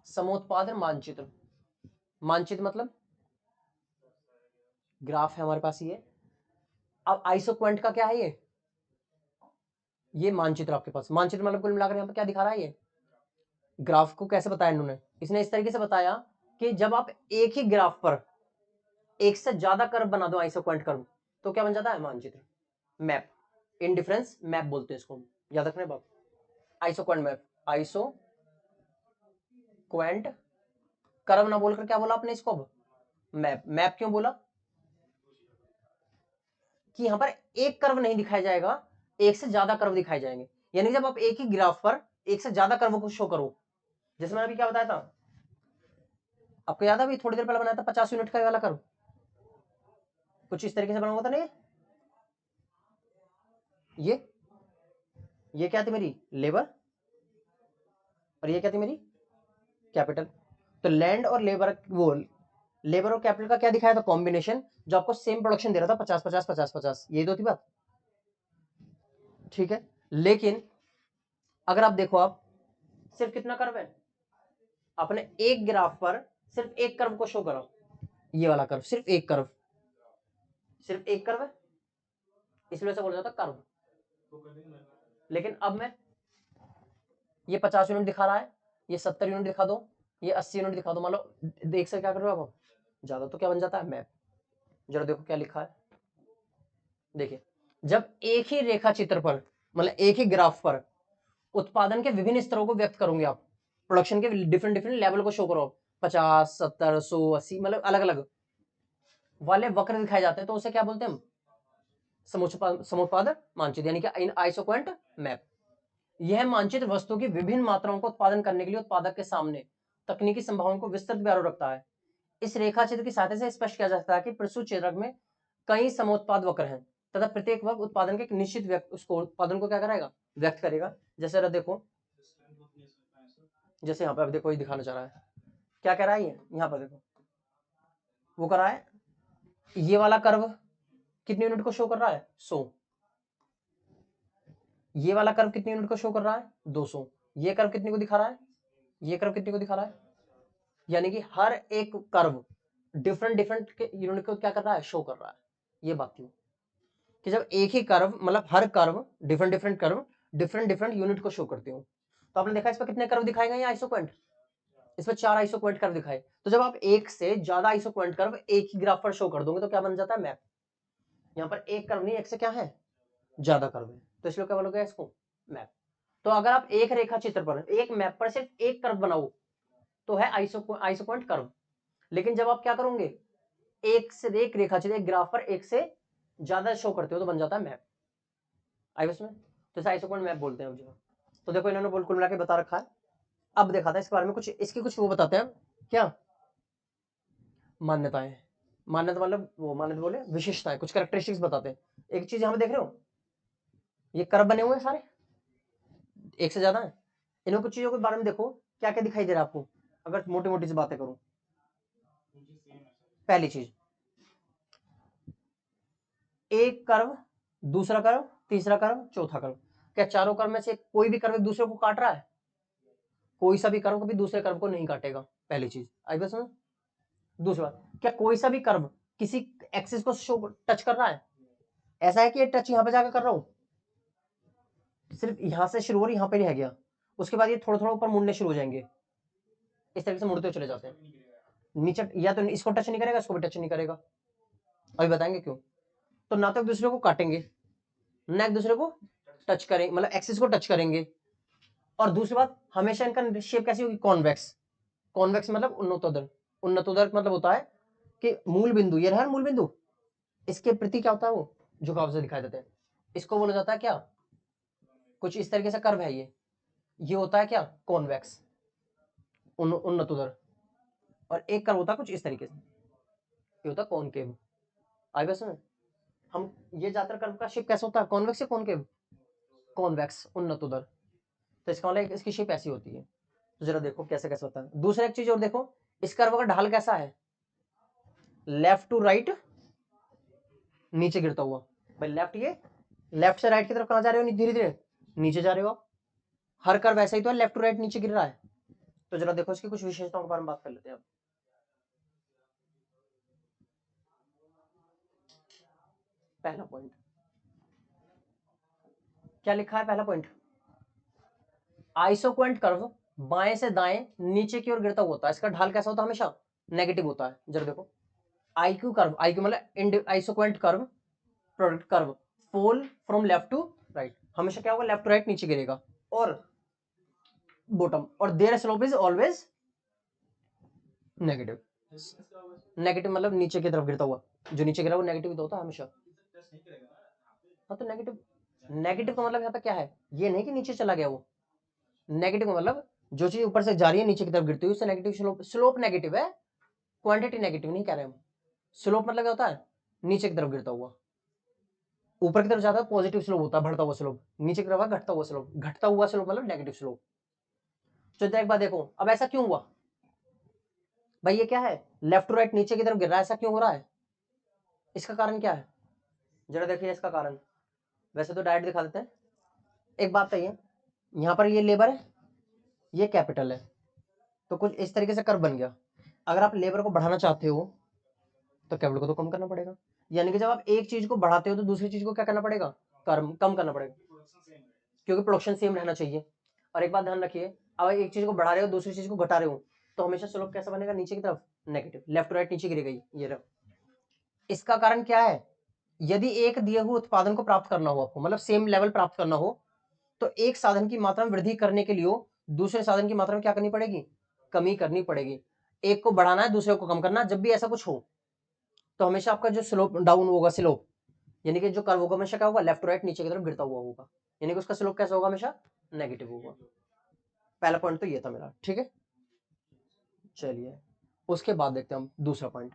समोत्पादन मानचित्र। मानचित्र मतलब ग्राफ है हमारे पास ये। अब आइसोक्वेंट का क्या है ये मानचित्र आपके पास। मानचित्र मतलब कुल मिलाकर यहाँ पर क्या दिखा रहा है ये ग्राफ को। कैसे बताया इन्होंने, इसने इस तरीके से बताया कि जब आप एक ही ग्राफ पर एक से ज्यादा कर्व बना दो आइसोक्वेंट कर्व, तो क्या बन जाता है मानचित्र, मैप। इंडिफरेंस मैप बोलते हैं इसको, याद रखना बात, isoquant map. Iso Quint curve ना बोलकर क्या बोला आपने इसको? अब मैप। मैप क्यों बोला? कि यहां पर एक कर्व नहीं दिखाया जाएगा, एक से ज्यादा कर्व दिखाए जाएंगे। यानी जब आप एक ही ग्राफ पर एक से ज्यादा कर्व को शो करो, जैसे मैंने अभी क्या बताया था, आपको याद है अभी थोड़ी देर पहले बनाया था 50 यूनिट का वाला कर्व, कुछ इस तरीके से बना हुआ था नहीं? ये क्या थी मेरी? लेबर, और ये क्या थी मेरी? कैपिटल। तो लैंड और लेबर, वो लेबर और कैपिटल का क्या दिखाया था? कॉम्बिनेशन, जो आपको सेम प्रोडक्शन दे रहा था 50 50 50 50। यही तो थी बात, ठीक है। लेकिन अगर आप देखो, आप सिर्फ कितना कर्व है, आपने एक ग्राफ पर सिर्फ एक कर्व को शो करा, ये वाला कर्व, सिर्फ एक कर्व, सिर्फ एक कर्व है, इसलिए से बोला जाता कर्व। लेकिन अब मैं ये 50 यूनिट दिखा रहा है, ये 70 यूनिट दिखा दो, ये 80 यूनिट दिखा दो, मान लो देख से क्या कर रहे हो आप ज्यादा, तो क्या बन जाता है? मैप। जरा देखो क्या लिखा है, देखिए, जब एक ही रेखा चित्र पर, मतलब एक ही ग्राफ पर उत्पादन के विभिन्न स्तरों को व्यक्त करोगे आप, प्रोडक्शन के डिफरेंट डिफरेंट लेवल को शो करो, 50 70 100 80, मतलब अलग अलग वाले वक्र दिखाए जाते हैं, तो उसे क्या बोलते हैं हम? समुत्पाद मानचित्र, यानी कि आइसोक्वेंट मैप। यह मानचित्र वस्तु की विभिन्न मात्राओं को उत्पादन करने के लिए उत्पादक के सामने तकनीकी संभावनाओं को विस्तृत ब्यौरा रखता है। इस रेखा चित्र की सहायता से स्पष्ट किया जा सकता है कि प्रस्तुत चित्रक में कई समोत्पाद वक्र हैं तथा प्रत्येक वक्र उत्पादन के एक निश्चित व्यक्त, उसको उत्पादन को क्या कराएगा? व्यक्त करेगा। जैसे देखो, जैसे यहाँ पे अब देखो, ये दिखाना चाह रहा है, क्या कह रहा है ये, यहाँ पर देखो, वो कर रहा है, ये वाला कर्व कितनी यूनिट को शो कर रहा है? 100। ये वाला कर्व कितनी यूनिट को शो कर रहा है? 200। ये कर्व कितने को दिखा रहा है? ये कर्व कितने को दिखा रहा है? यानी कि हर एक कर्व डिफरेंट डिफरेंट यूनिट को क्या कर रहा है? शो कर रहा है। ये बात थी कि जब एक ही कर्व, मतलब हर curve different different different unit को शो करते हो। तो आपने देखा इस पर कितने कर्व दिखाए गए हैं आइसोक्वेंट? इस पर 4 आइसोक्वेंट कर्व दिखाए। तो जब आप एक से ज्यादा आइसोक्वेंट कर्व एक ही ग्राफ पर शो कर दोगे तो क्या बन जाता है? मैप। यहाँ पर एक कर्व नहीं, एक से क्या है? ज्यादा कर्व है, तो इसलिए क्या बोलोगे इसको? मैप। तो अगर आप एक रेखा चित्र पर, एक मैप पर सिर्फ एक कर्व बनाओ तो है आइसोक्वेंट कर्व। लेकिन जब आप क्या करोगे, एक से एक रेखा चित्र, एक ग्राफ पर एक से ज्यादा शो करते हो तो बन जाता है मैप। आई उसमें, तो इसे आइसोक्वेंट मैप बोलते हैं। अब जो तो देखो, इन्होंने कुल मिला के बता रखा है। अब देखा था इसके बारे में कुछ, इसकी कुछ वो बताते हैं क्या, मान्यताएं। मान्यता मतलब वो, मान्यता बोले विशेषताएं, कुछ कैरेक्टरिस्टिक्स बताते हैं। एक चीज यहाँ पे देख रहे हो, ये कर्व बने हुए हैं सारे, एक से ज्यादा है। इनमें कुछ चीजों के बारे में देखो, क्या क्या दिखाई दे रहा है आपको, अगर मोटी मोटी सी बातें करूं। पहली चीज, एक कर्व, दूसरा कर्व, तीसरा कर्व, चौथा कर्व। क्या चारों कर्व में से कोई भी कर्व एक दूसरे को काट रहा है? कोई सा भी कर्व कभी दूसरे कर्व को नहीं काटेगा, पहली चीज। आई बस में। दूसरी बात, क्या कोई सा भी कर्व किसी एक्सिस को शो टच कर रहा है? ऐसा है कि ये टच यहां पे जाकर कर रहा हूं, सिर्फ यहां से शुरू हो रही, यहां पे रह गया, उसके बाद ये थोड़ा थोड़ा ऊपर मुड़ने शुरू हो जाएंगे, इस तरीके से मुड़ते चले जाते हैं नीचे। या तो इसको टच नहीं करेगा, इसको भी टच नहीं करेगा। अभी बताएंगे क्यों। तो ना तो एक दूसरे को काटेंगे, ना एक दूसरे को टच करेंगे, मतलब एक्सिस को टच करेंगे। और दूसरी बात, हमेशा इनका शेप कैसी होगी? कॉन्वेक्स। कॉन्वेक्स मतलब उन्नतोदर। उन्नतोदर मतलब होता है कि मूल बिंदु, ये रहा मूल बिंदु, इसके प्रति क्या होता है? वो झुकाव से दिखाई देते हैं। इसको बोला जाता है क्या? कुछ इस तरीके से कर्व है ये होता है क्या? कॉन्वेक्स, उन्नतोदर। और एक कर्व होता है कुछ इस तरीके से, ये होता है कॉनकेव। आई बस में हम ये ज्यादातर कर्व का शेप कैसा होता है? कॉन्वेक्स या कॉनकेव? कॉन्वेक्स, उन्नतोदर। तो इसका मतलब इसकी शेप ऐसी होती है। तो जरा देखो कैसे कैसे होता है। दूसरा एक चीज और देखो, इस कर्व का ढाल कैसा है? लेफ्ट टू राइट, नीचे गिरता हुआ। भाई लेफ्ट, ये लेफ्ट से राइट की तरफ कहां जा रहे हो? धीरे धीरे नीचे जा रहे हो। हर कर्व ऐसा ही तो है, लेफ्ट टू राइट नीचे गिर रहा है। तो जरा देखो इसकी कुछ विशेषताओं के बारे में बात कर लेते हैं अब। पहला पॉइंट क्या लिखा है? पहला पॉइंट, आइसोक्वेंट कर्व बाएं से दाएं नीचे की ओर गिरता हुआ होता है। इसका ढाल कैसा होता है? हमेशा नेगेटिव होता है। जरा देखो, आईक्यू कर्व, आईक्यू मतलब isoquant curve, product curve fall from left to right, हमेशा क्या होगा? लेफ्ट टू राइट नीचे गिरेगा। और बॉटम, और their slope is always negative. Negative मतलब नीचे की तरफ गिरता हुआ, जो नीचे गिरा वो नेगेटिव तो होता है हमेशा। हाँ तो नेगेटिव, नेगेटिव का मतलब यहाँ पे क्या है, ये नहीं कि नीचे चला गया वो, नेगेटिव का मतलब जो चीज ऊपर से जा रही है नीचे की तरफ गिरती हुई उससे नेगेटिव स्लोप, स्लोप नेगेटिव है, क्वांटिटी नेगेटिव नहीं कह रहे हम। स्लोप मतलब क्या होता है, नीचे की तरफ गिरता हुआ, ऊपर की तरफ जाता है पॉजिटिव स्लोप होता है, बढ़ता हुआ स्लोप, नीचे की तरफ घटता हुआ स्लोप, घटता हुआ स्लोप मतलब नेगेटिव स्लोप। तो एक बार देखो अब ऐसा क्यों हुआ भाई, ये क्या है, लेफ्ट टू राइट नीचे की तरफ गिर रहा है, ऐसा क्यों हो रहा है, इसका कारण क्या है, जरा देखिए इसका कारण। वैसे तो डायरेक्ट दिखा देते हैं। एक बात तो ये, यहाँ पर ये लेबर है, ये कैपिटल है, तो कुछ इस तरीके से कर्व बन गया। अगर आप लेबर को बढ़ाना चाहते हो तो कैपिटल को तो कम करना पड़ेगा, यानी कि जब आप एक चीज को बढ़ाते हो तो दूसरी चीज को क्या करना पड़ेगा, कम करना पड़ेगा, क्योंकि प्रोडक्शन सेम रहना चाहिए। और एक बात ध्यान रखिए, अब एक चीज को बढ़ा रहे हो दूसरी चीज को घटा रहे हो तो हमेशा स्लोप कैसा बनेगा, नीचे की तरफ नेगेटिव, लेफ्ट टू राइट नीचे गिरी गई, ये रहा। इसका कारण क्या है, यदि एक दिए हुए उत्पादन को प्राप्त करना हो आपको, मतलब सेम लेवल प्राप्त करना हो, तो एक साधन की मात्रा में वृद्धि करने के लिए दूसरे साधन की मात्रा में क्या करनी पड़ेगी, कमी करनी पड़ेगी। एक को बढ़ाना है दूसरे को कम करना, जब भी ऐसा कुछ हो तो हमेशा आपका जो स्लोप डाउन होगा, स्लोप यानी कि जो कर्व होगा हमेशा क्या होगा, लेफ्ट टू राइट नीचे की तरफ गिरता हुआ होगा, यानी कि उसका स्लोप कैसा होगा, हमेशा नेगेटिव होगा। पहला पॉइंट तो ये था मेरा, ठीक है। चलिए उसके बाद देखते हैं हम दूसरा पॉइंट।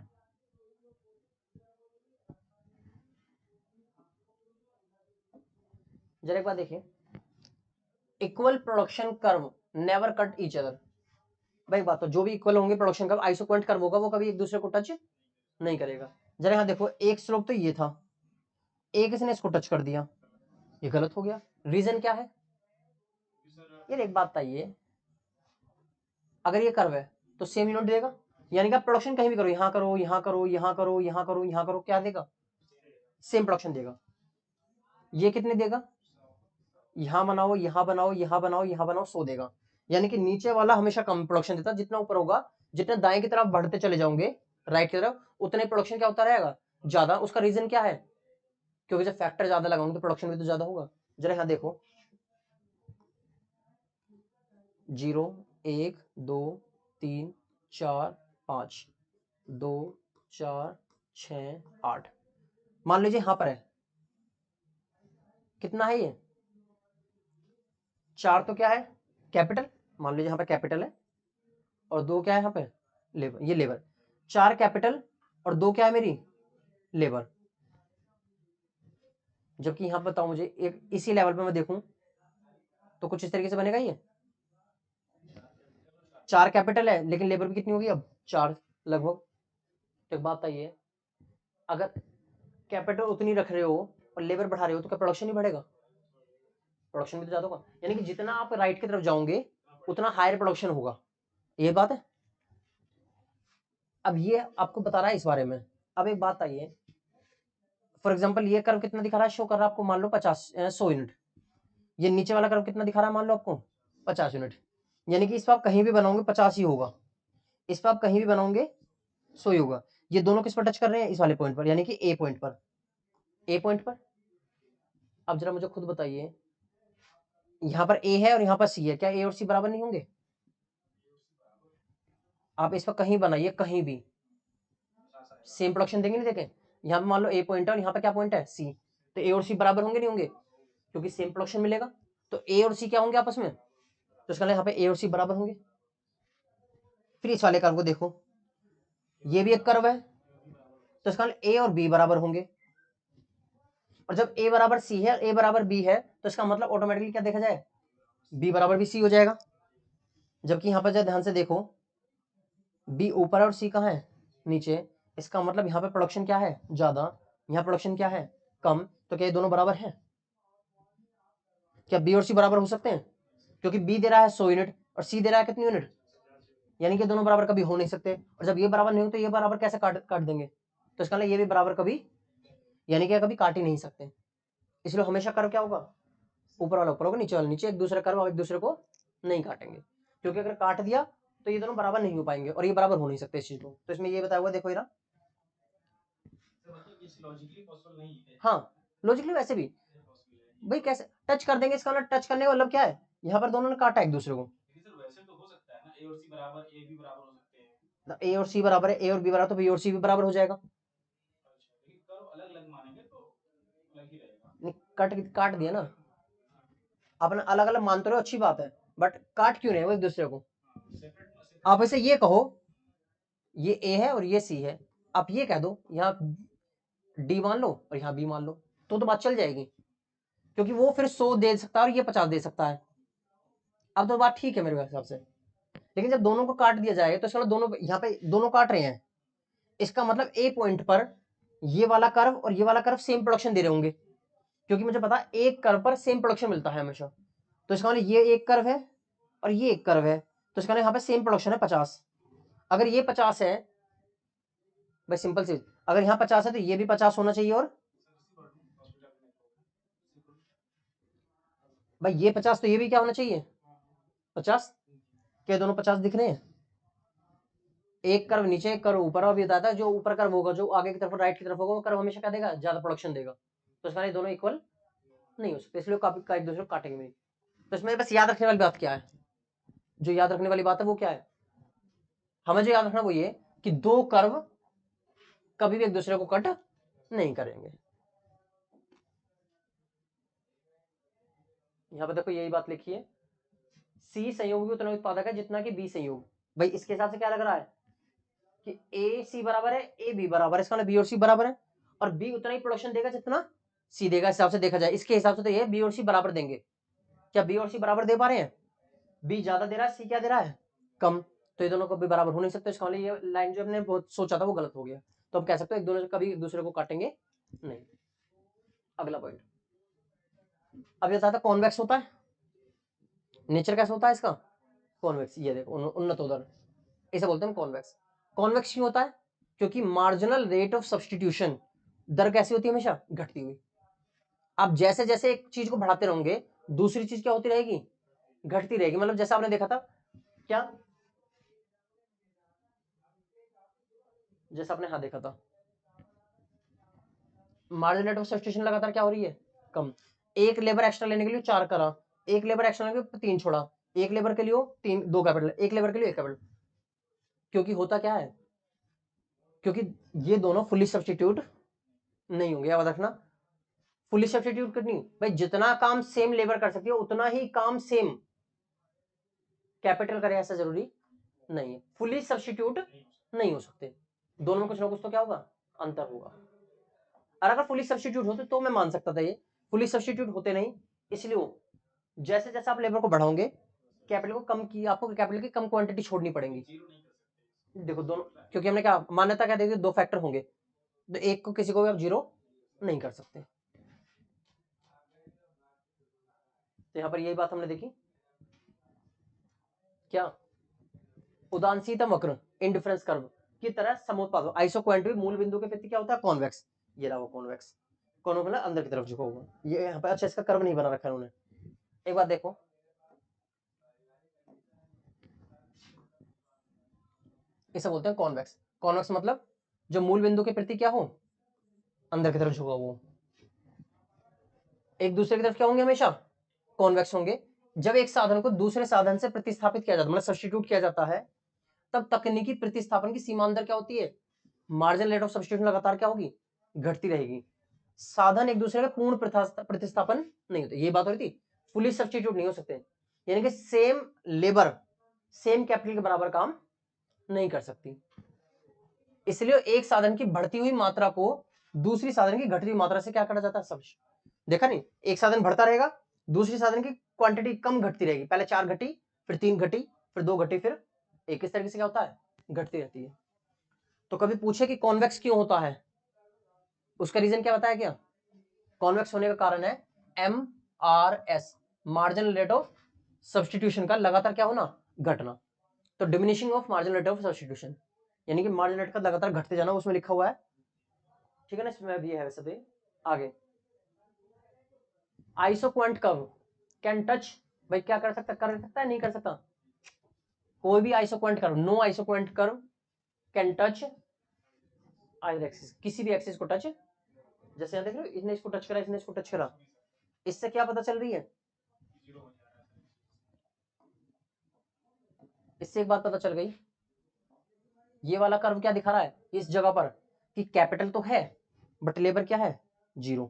जरा एक बात देखिए, equal production curve never cut each other. भाई बात तो जो भी इक्वल होंगे प्रोडक्शन कर्व, आइसोक्वेंट कर्व होगा वो कभी एक दूसरे को टच नहीं करेगा। जरा यहाँ देखो, एक स्लोप तो ये था, एक इसने इसको टच कर दिया, ये गलत हो गया। रीजन क्या है यार, एक बात बताइए, अगर ये कर्व है तो सेम यूनिट देगा, यानी कि आप प्रोडक्शन कहीं भी करो, यहां करो यहां करो यहां करो यहां करो यहां करो, क्या देगा, सेम प्रोडक्शन देगा। ये कितने देगा, यहां बनाओ यहां बनाओ यहां बनाओ यहां बनाओ, 100 देगा। यानी कि नीचे वाला हमेशा कम प्रोडक्शन देता, जितना ऊपर होगा, जितना दाएं की तरफ बढ़ते चले जाओगे राइट की तरफ, उतने प्रोडक्शन क्या होता रहेगा, ज्यादा। उसका रीजन क्या है, क्योंकि जब फैक्टर ज्यादा लगाऊंगे तो प्रोडक्शन भी तो ज्यादा होगा। जरा यहाँ देखो, 0 1 2 3 4 5 2 4 6 8, मान लीजिए यहां पर है, कितना है ये 4, तो क्या है कैपिटल, मान लीजिए यहाँ पे कैपिटल है, और 2 क्या है यहाँ पे लेबर, ये लेबर। 4 कैपिटल और 2 क्या है मेरी लेबर। जबकि यहाँ पर बताओ मुझे, एक इसी लेवल पे मैं देखूं तो कुछ इस तरीके से बनेगा, ये 4 कैपिटल है लेकिन लेबर भी कितनी होगी अब 4 लगभग। तो एक बात बताइए, अगर कैपिटल उतनी रख रहे हो और लेबर बढ़ा रहे हो तो क्या प्रोडक्शन ही बढ़ेगा, प्रोडक्शन भी तो ज्यादा होगा। यानी कि जितना आप राइट की तरफ जाओगे उतना हायर प्रोडक्शन होगा, ये बात है। अब ये आपको बता रहा है इस बारे में। अब एक बात आइए, फॉर एग्जाम्पल ये कर्व कितना दिखा रहा है, शो कर रहा है आपको, मान लो 100 यूनिट। ये नीचे वाला कर्व कितना दिखा रहा है, मान लो आपको 50 यूनिट। यानी कि इस पर आप कहीं भी बनाओगे 50 ही होगा, इस पर आप कहीं भी बनाओगे 100 ही होगा। ये दोनों किस पर टच कर रहे हैं, इस वाले पॉइंट पर, यानी कि ए पॉइंट पर, ए पॉइंट पर। अब जरा मुझे खुद बताइए, यहाँ पर ए है और यहाँ पर सी है, क्या ए और सी बराबर नहीं होंगे। आप इस पर कहीं बनाइए, कहीं भी सेम प्रोडक्शन देंगे, नहीं देखें, यहाँ पे मान लो ए पॉइंट है और यहाँ पे क्या पॉइंट है सी, तो ए और सी बराबर होंगे नहीं होंगे, क्योंकि सेम प्रोडक्शन मिलेगा। तो ए और सी क्या होंगे आपस में, तो इसका यहाँ पे ए और सी बराबर होंगे। फिर इस वाले कर्व को देखो, ये भी एक कर्व है, तो इसका ए और बी बराबर होंगे। और जब ए बराबर सी है, ए बराबर बी है, तो इसका मतलब ऑटोमेटिकली क्या देखा जाए, बी बराबर भी सी हो जाएगा। जबकि यहाँ पर जब ध्यान से देखो, बी ऊपर है और सी कहाँ है नीचे, इसका मतलब यहाँ पे प्रोडक्शन क्या है ज्यादा, यहाँ प्रोडक्शन क्या है कम, तो क्या ये दोनों बराबर है, क्या बी और सी बराबर हो सकते हैं, क्योंकि बी दे रहा है 100 यूनिट और सी दे रहा है कितनी यूनिट, यानी कि दोनों बराबर कभी हो नहीं सकते। और जब ये बराबर नहीं हो तो ये बराबर कैसे काट काट देंगे, तो इसका मतलब ये भी बराबर कभी, यानी कि कभी काट ही नहीं सकते। इसलिए हमेशा कर्व क्या होगा, ऊपर वाला ऊपर होगा, नीचे वाला नीचे, एक दूसरे कर्व और एक दूसरे को नहीं काटेंगे, क्योंकि अगर काट दिया तो ये दोनों बराबर नहीं हो पाएंगे और ये बराबर हो नहीं सकते इस चीज को। तो इसमें ये बताया हुआ देखो इरा, हाँ लॉजिकली वैसे भी भाई कैसे टच कर देंगे, इसका मतलब टच करने का मतलब क्या है, यहाँ पर दोनों ने काटा एक दूसरे को, ए और सी बराबर, ए भी बराबर हो सकते हैं। ए और सी बराबर है, ए और बी बराबर, तो बी और सी भी बराबर हो जाएगा। अच्छा, लेकिन कर्व अलग अलग मानेंगे तो अलग ही रहेगा। नहीं, काट दिया ना आपने, अलग अलग मान तो रहे हो, अच्छी बात है, बट काट क्यों रहे हो एक दूसरे को? आप ऐसे ये कहो ये ए है और ये सी है, आप ये कह दो यहाँ डी मान लो और यहाँ बी मान लो, तो बात चल जाएगी, क्योंकि वो फिर 100 दे सकता है और ये 50 दे सकता है। अब तो बात ठीक है मेरे हिसाब से। लेकिन जब दोनों को काट दिया जाए तो चलो दोनों यहाँ पे दोनों काट रहे हैं, इसका मतलब ए पॉइंट पर ये वाला कर्व और ये वाला कर्व सेम प्रोडक्शन दे रहे होंगे, क्योंकि मुझे पता है एक कर्व पर सेम प्रोडक्शन मिलता है हमेशा। तो इसका मतलब ये एक कर्व है और ये एक कर्व है, तो इसका मतलब यहाँ पे सेम प्रोडक्शन है 50। अगर ये 50 है भाई, सिंपल सी, अगर यहाँ 50 है तो ये भी 50 होना चाहिए, और भाई ये 50 तो ये भी क्या होना चाहिए 50। क्या दोनों 50 दिख रहे हैं? एक कर्व नीचे एक कर्व ऊपर, और ये बताता है जो ऊपर कर्व होगा जो आगे की तरफ राइट की तरफ होगा वो कर्व हमेशा क्या देगा, ज्यादा प्रोडक्शन देगा। तो इसका दोनों इक्वल नहीं हो सकते, इसलिए काफी एक दूसरे को काटेंगे नहीं। तो इसमें बस याद रखने वाली बात क्या है, जो याद रखने वाली बात है वो क्या है, हमें जो याद रखना वो ये कि दो कर्व कभी भी एक दूसरे को कट नहीं करेंगे। यहां पर देखो यही बात लिखी है, सी संयोग भी उतना उत्पादक है जितना कि बी संयोग। भाई इसके हिसाब से क्या लग रहा है कि ए सी बराबर है, ए बी बराबर है, इसका मतलब बी और सी बराबर है, और बी उतना ही प्रोडक्शन देगा जितना सी देगा। हिसाब से देखा जाए इसके हिसाब से तो ये बी और सी बराबर देंगे। क्या बी और सी बराबर दे पा रहे हैं? बी ज्यादा दे रहा है, सी क्या दे रहा है, कम। तो ये दोनों कभी बराबर हो नहीं सकते, इसका मतलब ये लाइन जो हमने बहुत सोचा था वो गलत हो गया। तो हम कह सकते हैं एक दोनों कभी एक दूसरे को काटेंगे नहीं। अगला पॉइंट, अब ये था कॉन्वेक्स होता है, नेचर कैसा होता है इसका, कॉन्वेक्स। ये देखो उन्नत उदाहरण, इसे बोलते हैं कॉन्वेक्स। कॉन्वेक्स क्यों होता है? क्योंकि मार्जिनल रेट ऑफ सब्सटीट्यूशन दर कैसी होती है, हमेशा घटती हुई। आप जैसे जैसे एक चीज को बढ़ाते रहोगे दूसरी चीज क्या होती रहेगी, घटती रहेगी। मतलब जैसा आपने देखा था क्या, जैसा आपने हाँ देखा था, मार्जिनल रेट ऑफ सब्सटीट्यूशन लगातार क्या हो रही है, कम। एक लेबर एक्स्ट्रा लेने के लिए 4 करा, एक लेबर एक्स्ट्रा लेने के लिए 3 छोड़ा, एक लेबर के लिए 2 कैपिटल, एक लेबर के लिए 1 कैपिटल। क्योंकि होता क्या है, क्योंकि ये दोनों फुली सब्सटीट्यूट नहीं होंगे। याद रखना, फुली सब्सटीट्यूट करनी भाई, जितना काम सेम लेबर कर सकती है उतना ही काम सेम कैपिटल करे, ऐसा जरूरी नहीं है। फुली सब्सटीट्यूट नहीं हो सकते, दोनों में कुछ ना कुछ तो क्या होगा, अंतर होगा। और अगर फुली सब्सटीट्यूट होते तो मैं मान सकता था, ये फुली सब्सटीट्यूट होते नहीं, इसलिए जैसे जैसे आप लेबर को बढ़ाओगे कैपिटल को कम की, आपको कैपिटल की कम क्वांटिटी छोड़नी पड़ेगी। देखो दोनों, क्योंकि हमने क्या मान्यता क्या देखी, 2 फैक्टर होंगे, तो एक को किसी को भी आप 0 नहीं कर सकते। तो यहां पर यही बात हमने देखी क्या, उदासीनता वक्र इंडिफरेंस कर्व की तरह समुत्पाद आइसोक्वांटिक मूल बिंदु के प्रति क्या होता है, कॉन्वेक्स। ये रहा वो कॉन्वेक्स, कौन मतलब अंदर की तरफ झुका हुआ, ये यहाँ पे अच्छा इसका कर्व नहीं बना रखा है उन्होंने। एक बात देखो, इसे बोलते हैं कॉन्वेक्स। कॉन्वेक्स मतलब जो मूल बिंदु के प्रति क्या हो, अंदर की तरफ झुका हुआ, एक दूसरे की तरफ क्या होंगे, हमेशा कॉन्वेक्स होंगे। जब एक साधन को दूसरे साधन से प्रतिस्थापित किया जाता है, मतलब सब्स्टिट्यूट किया जाता है, तब तकनीकी प्रतिस्थापन की सीमा अंदर क्या होती है, मार्जिनल रेट ऑफ सब्स्टिट्यूशन लगातार क्या होगी, घटती रहेगी। साधन एक दूसरे का पूर्ण प्रतिस्थापन नहीं होते, ये बात हो रही थी। फुली सब्स्टिट्यूट नहीं हो सकते, यानी कि सेम लेबर सेम कैपिटल के बराबर काम नहीं कर सकती। इसलिए एक साधन की बढ़ती हुई मात्रा को दूसरी साधन की घटती हुई मात्रा से क्या करा जाता है, सब्स्टिट्यूट। देखा नहीं, एक साधन बढ़ता रहेगा, दूसरी साधन की क्वांटिटी कम घटती रहेगी, पहले 4 घटी, फिर 3 घटी, फिर 2 घटी, फिर 1। इस तरीके से क्या होता है, घटती रहती है। तो कभी पूछे कि कॉन्वेक्स क्यों होता है, उसका रीजन क्या बताया, क्या कॉन्वेक्स होने का कारण है MRS, marginal rate of substitution का लगातार क्या होना, घटना। तो diminishing of marginal rate of substitution, यानी कि मार्जिनल रेट का लगातार घटते जाना, उसमें लिखा हुआ है, ठीक है ना, इसमें भी है वैसे भी। आगे आइसोक्वांट कर्व कैन टच, भाई क्या कर सकता है, नहीं कर सकता। कोई भी isoquant curve, no isoquant curve can touch either axis, किसी भी एक्सिस को टच। जैसे यहां देख रहे हो, इसने इसको टच करा, इसने इसको टच करा, इससे क्या पता चल रही है, इससे एक बात पता चल गई, ये वाला कर्व क्या दिखा रहा है इस जगह पर कि कैपिटल तो है बट लेबर क्या है 0,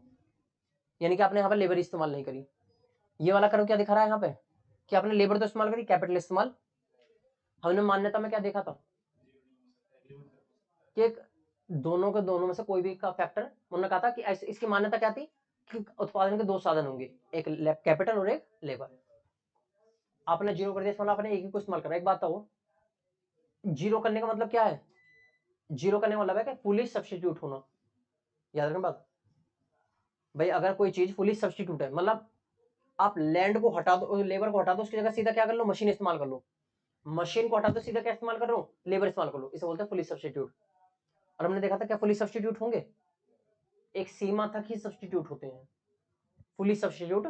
यानी कि आपने यहाँ पर लेबर इस्तेमाल नहीं करी। ये वाला कर्व क्या दिखा रहा है यहाँ पे कि आपने लेबर तो इस्तेमाल करी, कैपिटल इस्तेमाल। हमने मान्यता में क्या देखा था कि एक दोनों के दोनों में से कोई भी का फैक्टर, उन्होंने कहा था कि इसकी मान्यता क्या थी कि उत्पादन के 2 साधन होंगे, एक कैपिटल और एक लेबर। आपने 0 कर दिया इस्तेमाल, आपने एक ही को इस्तेमाल करा। एक बात हो, 0 करने का मतलब क्या है, 0 करने का मतलब है कि फुली सब्स्टिट्यूट होना। याद रखना बात भाई, अगर कोई चीज फुली सब्स्टिट्यूट है मतलब आप लैंड को हटा दो, लेबर को हटा दो, उसकी जगह सीधा क्या कर लो, मशीन इस्तेमाल कर लो। मशीन को हटा दो, सीधा क्या इस्तेमाल कर रहे हो, लेबर इस्तेमाल कर लो। इसे बोलते हैं फुली सब्स्टिट्यूट। और हमने देखा था क्या फुली सब्स्टिट्यूट होंगे, एक सीमा तक ही सब्स्टिट्यूट होते हैं, फुली सब्स्टिट्यूट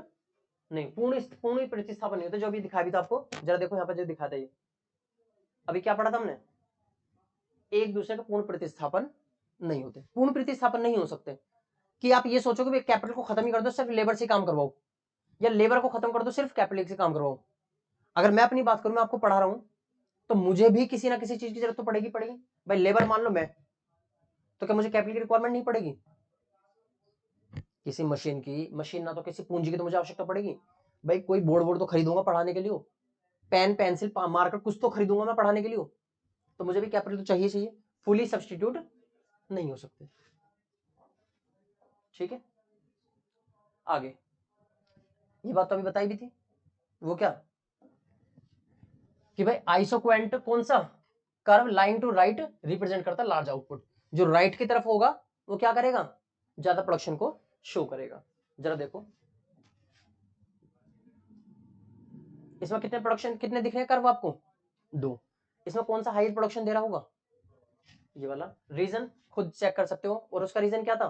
नहीं, पूर्ण प्रतिस्थापन नहीं होते। जो अभी दिखा भी था आपको, जरा देखो यहाँ पर जो दिखा था, ये अभी क्या पढ़ा था हमने, एक दूसरे का पूर्ण प्रतिस्थापन नहीं होते। पूर्ण प्रतिस्थापन नहीं हो सकते कि आप ये सोचो कि कैपिटल को खत्म ही कर दो, सिर्फ लेबर से काम करवाओ, या लेबर को खत्म कर दो, सिर्फ कैपिटल से काम करवाओ। अगर मैं अपनी बात करूं, मैं आपको पढ़ा रहा हूं, तो मुझे भी किसी ना किसी चीज की जरूरत तो पड़ेगी पड़ेगी। भाई लेबर मान लो मैं, तो क्या मुझे कैपिटल की रिक्वायरमेंट नहीं पड़ेगी, किसी मशीन की, मशीन ना तो किसी पूंजी की तो मुझे आवश्यकता पड़ेगी। भाई कोई बोर्ड तो खरीदूंगा पढ़ाने के लिए, पेन पेंसिल मार्कर कुछ तो खरीदूंगा मैं पढ़ाने के लिए, तो मुझे भी कैपिटल तो चाहिए चाहिए। फुली सब्स्टिट्यूट नहीं हो सकते। ठीक है, आगे ये बात तो अभी बताई भी थी, वो क्या कि भाई आइसोक्वेंट कौन सा curve line to right represent करता है लार्ज आउटपुट। जो राइट की तरफ होगा वो क्या करेगा, ज्यादा प्रोडक्शन को शो करेगा। जरा देखो इसमें कितने प्रोडक्शन, कितने दिख रहे हैं कर्व आपको, 2। इसमें कौन सा हाई प्रोडक्शन दे रहा होगा, ये वाला। रीजन खुद चेक कर सकते हो, और उसका रीजन क्या था,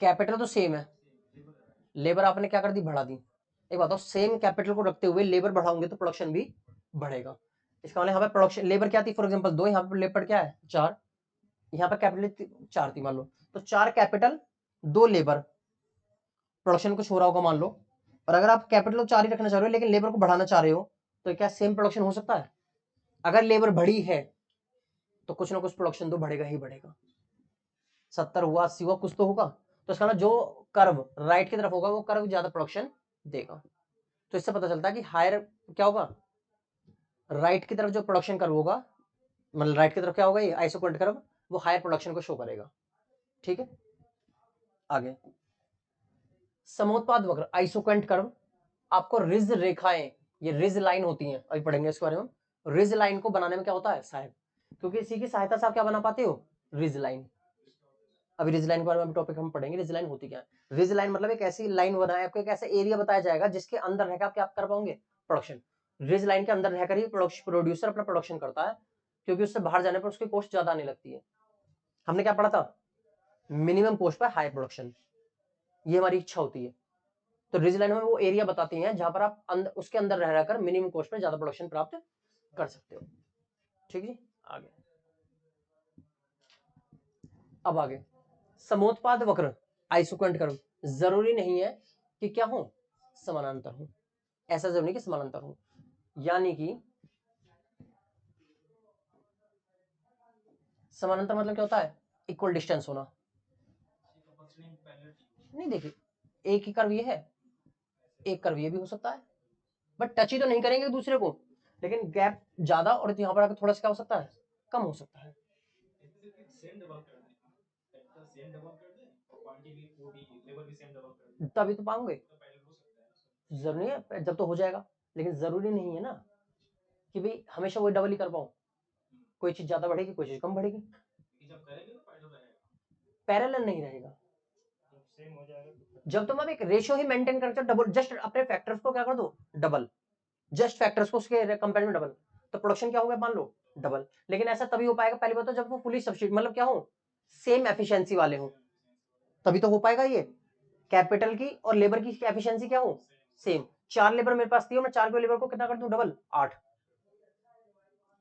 कैपिटल तो सेम है, लेबर आपने क्या कर दी, बढ़ा दी। एक बताओ, सेम कैपिटल को रखते हुए लेबर बढ़ाओगे तो प्रोडक्शन भी बढ़ेगा। इसका मतलब यहाँ पे प्रोडक्शन लेबर क्या थी, फॉर एग्जांपल 2, यहाँ पे लेबर क्या है 4, यहाँ पे कैपिटल 4 थी मान लो, तो 4 कैपिटल 2 लेबर, प्रोडक्शन कुछ हो रहा होगा मान लो। और अगर आप कैपिटल 4 ही रखना चाह रहे हो लेकिन लेबर को बढ़ाना चाह रहे हो, तो क्या सेम प्रोडक्शन हो सकता है। अगर लेबर बढ़ी है तो कुछ ना कुछ प्रोडक्शन तो बढ़ेगा ही बढ़ेगा, 70 हुआ 80 हुआ कुछ तो होगा। तो इसका मतलब जो कर्व राइट की तरफ होगा वो कर्व ज्यादा प्रोडक्शन देगा। तो इससे पता चलता है कि हायर क्या होगा, राइट की तरफ जो प्रोडक्शन कर्व होगा, मतलब राइट की तरफ क्या होगा, ये आइसोक्वेंट कर्व, वो हायर प्रोडक्शन को शो करेगा। ठीक है, आगे समोत्पाद वक्र आइसोक्वेंट कर्व, आपको रिज रेखाएं, ये रिज लाइन होती हैं, अभी पढ़ेंगे इसके बारे में। रिज लाइन को बनाने में क्या होता है सहायक, क्योंकि इसी की सहायता से आप क्या बना पाते हो, रिज लाइन। अभी रिज लाइन के बारे में टॉपिक हम पढ़ेंगे, रिज लाइन होती क्या है। रिज लाइन मतलब एक ऐसी लाइन बनाए, आपको एक ऐसा एरिया बताया जाएगा जिसके अंदर रहकर आप क्या कर पाओगे, प्रोडक्शन। रिज लाइन के अंदर रहकर ही प्रोड्यूसर अपना प्रोडक्शन करता है, क्योंकि उससे बाहर जाने पर उसकी कॉस्ट ज्यादा आने लगती है। हमने क्या पढ़ा था, minimum cost per high production, ये हमारी इच्छा होती है। तो रिज लाइन में वो एरिया बताती हैं जहां पर आप उसके अंदर रह रहकर मिनिमम कॉस्ट पर ज्यादा प्रोडक्शन प्राप्त कर सकते हो। ठीक है, आगे अब आगे समोत्पाद वक्र आइसोक्वेंट कर्व, जरूरी नहीं है कि क्या हो, समानांतर हो। ऐसा जरूरी नहीं कि समानांतर हो, यानी कि समानांतर मतलब क्या होता है, इक्वल डिस्टेंस होना। नहीं देखिए, एक ही कर्व ये है, एक कर्व ये भी हो सकता है, बट टच ही तो नहीं करेंगे एक दूसरे को, लेकिन गैप ज्यादा और यहाँ पर आकर थोड़ा सा क्या हो सकता है, कम हो सकता है। तभी तो पाओगे, जरूरी है जब तो हो जाएगा, लेकिन जरूरी नहीं है ना कि भाई हमेशा वही डबल ही कर पाओ, कोई चीज ज्यादा बढ़ेगी कोई चीज कम बढ़ेगी, पैरेलल नहीं रहेगा। जब तुम अब एक रेशियो ही मेंटेन करते हो, डबल जस्ट अपने फैक्टर्स को क्या कर दो, डबल, जस्ट फैक्टर्स को उसके कंपेयर में डबल, तो प्रोडक्शन क्या होगा मान लो डबल। लेकिन ऐसा तभी हो पाएगा, पहली बात तो जब वो फुली सब्स्टिट्यूट मतलब क्या हो, सेम एफिशिएंसी वाले हो, तभी तो हो पाएगा ये। कैपिटल की और लेबर की एफिशिएंसी क्या हो, सेम। 4 लेबर मेरे पास थी और मैं 4 लेबर को कितना कर दूं, डबल, 8।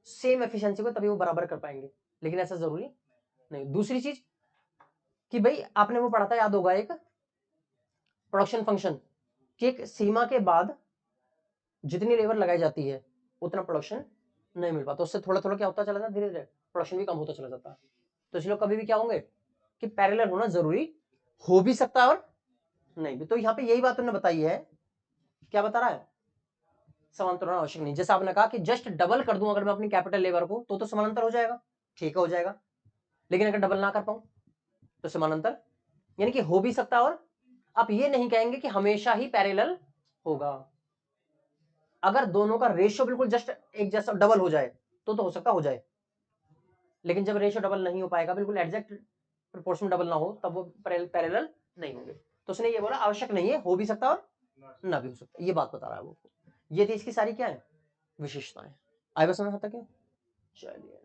सेम एफिशिएंसी को तभी वो बराबर कर पाएंगे, लेकिन ऐसा जरूरी नहीं। दूसरी चीज कि भाई आपने वो पढ़ा था याद होगा, एक प्रोडक्शन फंक्शन कि एक सीमा के बाद जितनी लेबर लगाई जाती है उतना प्रोडक्शन नहीं मिल पाता, उससे थोड़ा थोड़ा क्या होता चला जाता है, धीरे धीरे प्रोडक्शन भी कम होता चला जाता है। तो इसलिए कभी भी क्या होंगे कि पैरेलल होना जरूरी हो भी सकता है और नहीं भी। तो यहाँ पे यही बात उन्होंने बताई है, क्या बता रहा है, समांतर होना आवश्यक नहीं। जैसे आपने कहा कि जस्ट डबल कर दूं अगर मैं अपनी कैपिटल लेबर को तो समानांतर हो जाएगा, ठीक हो जाएगा, लेकिन अगर डबल ना कर पाऊं तो समानांतर यानी कि हो भी सकता है और आप ये नहीं कहेंगे कि हमेशा ही पैरेलल होगा। अगर दोनों का रेशियो बिल्कुल जस्ट एक जैसा डबल हो जाए तो हो सकता हो जाए, लेकिन जब रेशियो डबल नहीं हो पाएगा, बिल्कुल एग्जैक्ट प्रोपोर्शन डबल ना हो, तब वो पैरेलल नहीं होंगे। तो उसने ये बोला आवश्यक नहीं है, हो भी सकता और ना भी हो सकता, ये बात बता रहा है वो। ये थी इसकी सारी क्या है विशेषताएं। आए बस समझ आता क्या? चलिए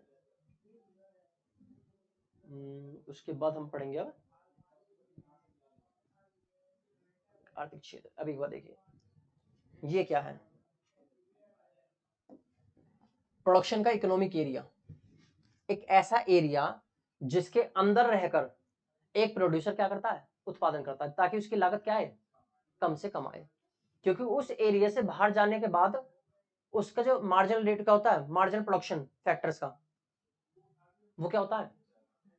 उसके बाद हम पढ़ेंगे अब आर्थिक क्षेत्र। अभी एक बार देखिए ये क्या है, प्रोडक्शन का इकोनॉमिक एरिया, एक ऐसा एरिया जिसके अंदर रहकर एक प्रोड्यूसर क्या करता है, उत्पादन करता है, ताकि उसकी लागत क्या है, कम से कम आए। क्योंकि उस एरिया से बाहर जाने के बाद उसका जो मार्जिनल रेट का होता है, मार्जिनल प्रोडक्शन फैक्टर्स का, वो क्या होता है,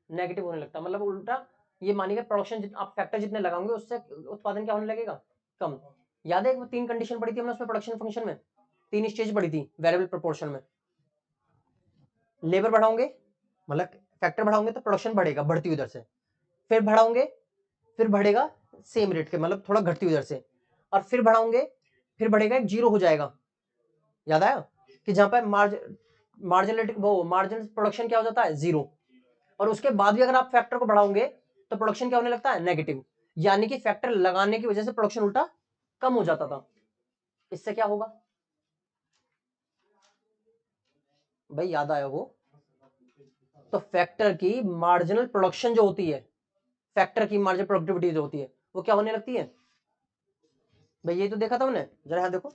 नेगेटिव होने लगता है। मतलब उल्टा ये मानिए प्रोडक्शन आप फैक्टर जितने लगाओगे उससे उत्पादन क्या होने लगेगा, कम। याद है 3 कंडीशन पड़ी थी हमने उसमें प्रोडक्शन फंक्शन में, 3 स्टेज पड़ी थी वेरिएबल प्रोपोर्शन में। लेबर बढ़ाओगे मतलब फैक्टर बढ़ाओगे तो प्रोडक्शन बढ़ेगा, बढ़ती उधर से, फिर बढ़ाओगे फिर बढ़ेगा सेम रेट के, मतलब थोड़ा घटती उधर से, और फिर बढ़ाओगे फिर बढ़ेगा, एक जीरो हो जाएगा। याद आया कि जहां पर मार्जिनल वो मार्जिन प्रोडक्शन क्या हो जाता है, जीरो। और उसके बाद भी अगर आप फैक्टर को बढ़ाओगे तो प्रोडक्शन क्या होने लगता है, नेगेटिव। यानी कि फैक्टर लगाने की वजह से प्रोडक्शन उल्टा कम हो जाता था। इससे क्या होगा भाई, याद आया वो, तो फैक्टर की मार्जिनल प्रोडक्शन जो होती है, फैक्टर की मार्जिनल प्रोडक्टिविटी जो होती है वो क्या होने लगती है भाई, ये तो देखा था हमने, जरा यहां देखो,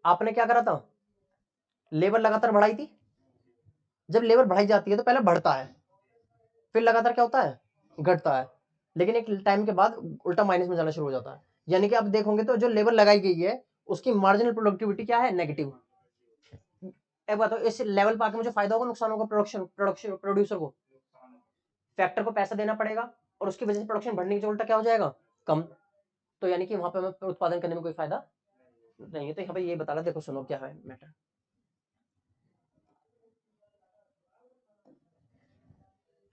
आपने क्या करा था, लेबर लगातार बढ़ाई थी। जब लेबर बढ़ाई जाती है तो पहले बढ़ता है, फिर लगातार क्या होता है, घटता है, लेकिन एक टाइम के बाद उल्टा माइनस में जाना शुरू हो जाता है। यानी कि आप देखोगे तो जो लेबर लगाई गई है उसकी मार्जिनल प्रोडक्टिविटी क्या है, नेगेटिव। एक बात, इस लेवल पर आके मुझे फायदा होगा नुकसान होगा, प्रोडक्शन प्रोड्यूसर को, फैक्टर को पैसा देना पड़ेगा और उसकी वजह से प्रोडक्शन बढ़ने की उल्टा क्या हो जाएगा, कम। तो यानी कि वहां पे हमें उत्पादन करने में कोई फायदा नहीं है। तो यहाँ पे ये बता रहा, देखो सुनो क्या है मैटर।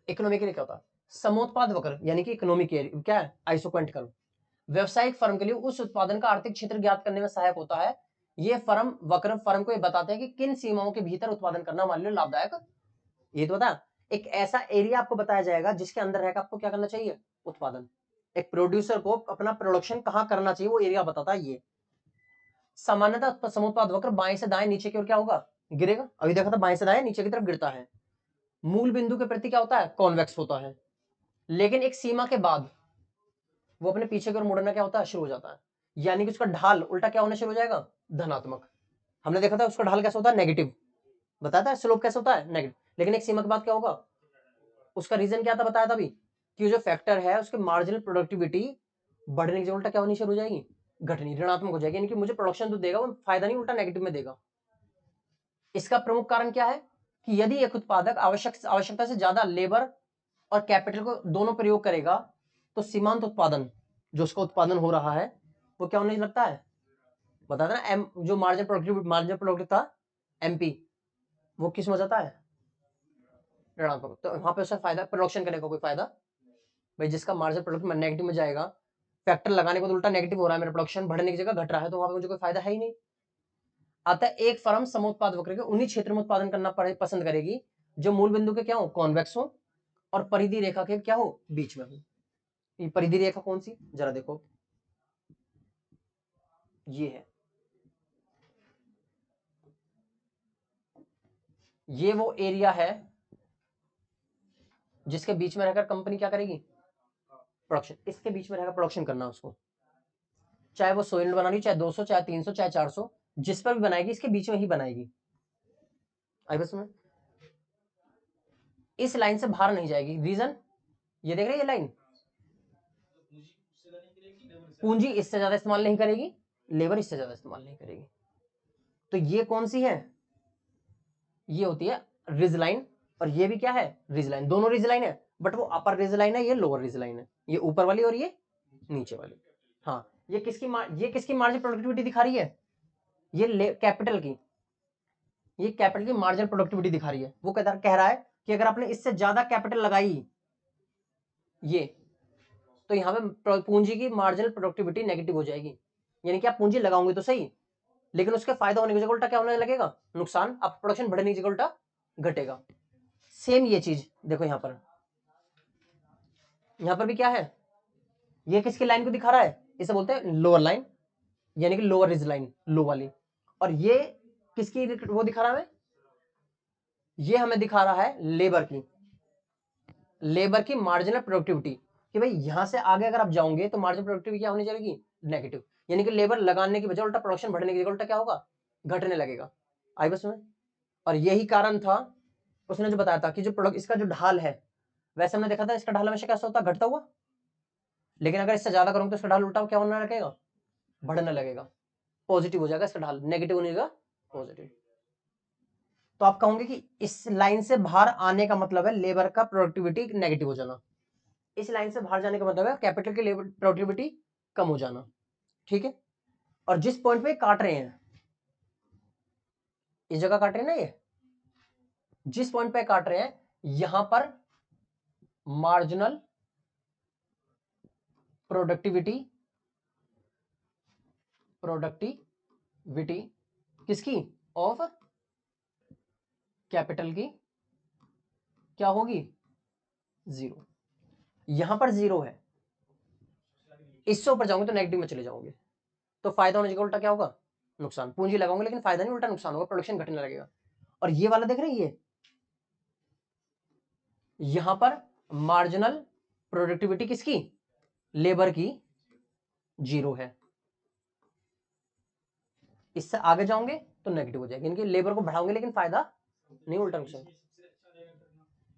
इकोनॉमिक क्या होता है, समोत्पाद वक्र, यानी कि इकोनॉमिक क्या है, आइसोक्वेंट कर्व, व्यवसायिक फर्म के लिए उस उत्पादन का आर्थिक क्षेत्र ज्ञात करने में सहायक होता है। ये फर्म वक्र फर्म को ये बताते हैं कि किन सीमाओं के भीतर उत्पादन करना हमारे लिए लाभदायक। ये तो बता, एक ऐसा एरिया आपको बताया जाएगा जिसके अंदर रहकर आपको क्या करना चाहिए, उत्पादन। एक प्रोड्यूसर को अपना प्रोडक्शन कहां करना चाहिए वो एरिया बताता है ये। सामान्यतः समुत्पाद वक्र बाएं से दाएं नीचे की ओर क्या होगा, गिरेगा। अभी देखा था बाएं से दाएं नीचे की तरफ गिरता है। मूल बिंदु के प्रति क्या होता है, कॉन्वेक्स होता है, लेकिन एक सीमा के बाद वो अपने पीछे की ओर मुड़ना क्या होता है, शुरू हो जाता है। यानी कि उसका ढाल उल्टा क्या होना शुरू हो जाएगा, धनात्मक। हमने देखा था उसका ढाल कैसा होता है, नेगेटिव। बताता है स्लोप कैसे होता है, नेगेटिव। लेकिन एक सीमा के बाद क्या होगा, उसका रीजन क्या था बताया था अभी, कि जो फैक्टर है उसके मार्जिनल प्रोडक्टिविटी बढ़ने की जगह उल्टा क्या होनी शुरू हो जाएगी, घटनी, ऋणात्मक हो जाएगी। यानी कि मुझे प्रोडक्शन तो देगा वो फायदा नहीं, उल्टा नेगेटिव में देगा। इसका प्रमुख कारण क्या है कि यदि एक उत्पादक आवश्यकता से ज्यादा लेबर और कैपिटल को दोनों प्रयोग करेगा तो सीमांत उत्पादन, जो उसका उत्पादन हो रहा है वो क्या होने लगता है, बताता ना एम, जो मार्जिनल प्रोडक्ट था एमपी, वो किस में जाता है, ऋणात्मक। तो वहां पे उसका फायदा, प्रोडक्शन करने का कोई फायदा भाई, जिसका मार्जिनल प्रोडक्ट नेगेटिव में जाएगा, फैक्टर लगाने को तो उल्टा नेगेटिव हो रहा है, मेरा प्रोडक्शन बढ़ने की जगह घट रहा है, तो वहां पे मुझे कोई फायदा है ही नहीं। अतः एक फर्म समोत्पाद वक्र के उन्हीं क्षेत्र में उत्पादन करना पसंद करेगी जो मूल बिंदु के क्या हो, कॉन्वेक्स हो, और परिधि रेखा के क्या हो, बीच में हो। ये परिधि रेखा कौन सी, जरा देखो, ये है, ये वो एरिया है जिसके बीच में रहकर कंपनी क्या करेगी, प्रोडक्शन, इसके बीच में रहकर प्रोडक्शन करना उसको, चाहे वो 100 यूनिट बनानी, चाहे 200, चाहे 300, चाहे 400, जिस पर भी बनाएगी इसके बीच में ही बनाएगी। आई बस में इस लाइन से बाहर नहीं जाएगी। रीजन ये देख रहे हैं, ये लाइन पूंजी इससे ज्यादा इस्तेमाल नहीं करेगी, लेबर इससे ज्यादा इस्तेमाल नहीं करेगी। तो ये कौन सी है, ये होती है रिज लाइन, और ये भी क्या है, रिज लाइन। दोनों रिज लाइन है, बट वो अपर रिज लाइन है, ये लोअर रिज लाइन है, ये ऊपर वाली और ये नीचे वाली। हाँ, ये किसकी मार्जिनल प्रोडक्टिविटी दिखा रही है, ये कैपिटल की, ये कैपिटल की मार्जिनल प्रोडक्टिविटी दिखा रही है। वो कह रहा है कि अगर आपने इससे ज्यादा कैपिटल लगाई ये, तो यहाँ पे पूंजी की मार्जिनल प्रोडक्टिविटी नेगेटिव हो जाएगी। यानी कि आप पूंजी लगाओगे तो सही, लेकिन उसके फायदा होने की जगह उल्टा क्या होने लगेगा, नुकसान। आप प्रोडक्शन बढ़ने की जगह उल्टा घटेगा। सेम ये चीज देखो यहाँ पर भी क्या है, ये किसकी लाइन को दिखा रहा है, इसे बोलते हैं लोअर लाइन, यानी कि लोअर रिज लाइन, लो वाली। और ये किसकी वो दिखा रहा है, ये हमें दिखा रहा है लेबर की मार्जिनल प्रोडक्टिविटी, कि भाई यहां से आगे अगर आप जाओगे तो मार्जिनल प्रोडक्टिविटी क्या होनी चाहिए, नेगेटिव। यानी कि लेबर लगाने की बजाय उल्टा प्रोडक्शन बढ़ने की जगह उल्टा क्या होगा, घटने लगेगा। आई बस में। और यही कारण था उसने जो बताया था कि जो प्रोडक्ट इसका जो ढाल है, वैसे हमने देखा था इसका ढाल हमेशा कैसा होता है, घटता हुआ। लेकिन अगर इससे ज्यादा करूंगा तो इसका ढाल उल्टा क्या होने लगेगा, बढ़ने लगेगा, पॉजिटिव हो जाएगा इसका ढाल, नेगेटिव होने लगेगा पॉजिटिव। तो आप कहोगे कि इस लाइन से बाहर आने का मतलब है लेबर का प्रोडक्टिविटी नेगेटिव हो जाना, इस लाइन से बाहर जाने का मतलब है कैपिटल की लेबर प्रोडक्टिविटी कम हो जाना। ठीक है, और जिस पॉइंट पे काट रहे हैं, इस जगह काट रहे हैं ना, ये जिस पॉइंट पे काट रहे हैं, यहां पर मार्जिनल प्रोडक्टिविटी किसकी, ऑफ कैपिटल की क्या होगी, जीरो। यहां पर जीरो है, इससे ऊपर जाओगे तो नेगेटिव में चले जाओगे, तो फायदा होने की उल्टा क्या होगा, नुकसान। पूंजी लगाओगे लेकिन फायदा नहीं, उल्टा नुकसान होगा, प्रोडक्शन घटने लगेगा। और ये वाला देख रहे हैं, ये यहां पर मार्जिनल प्रोडक्टिविटी किसकी, लेबर की, जीरो है। इससे आगे जाओगे तो नेगेटिव हो जाएगी, इनकी लेबर को बढ़ाओगे लेकिन फायदा नहीं, उल्टा नुकसान।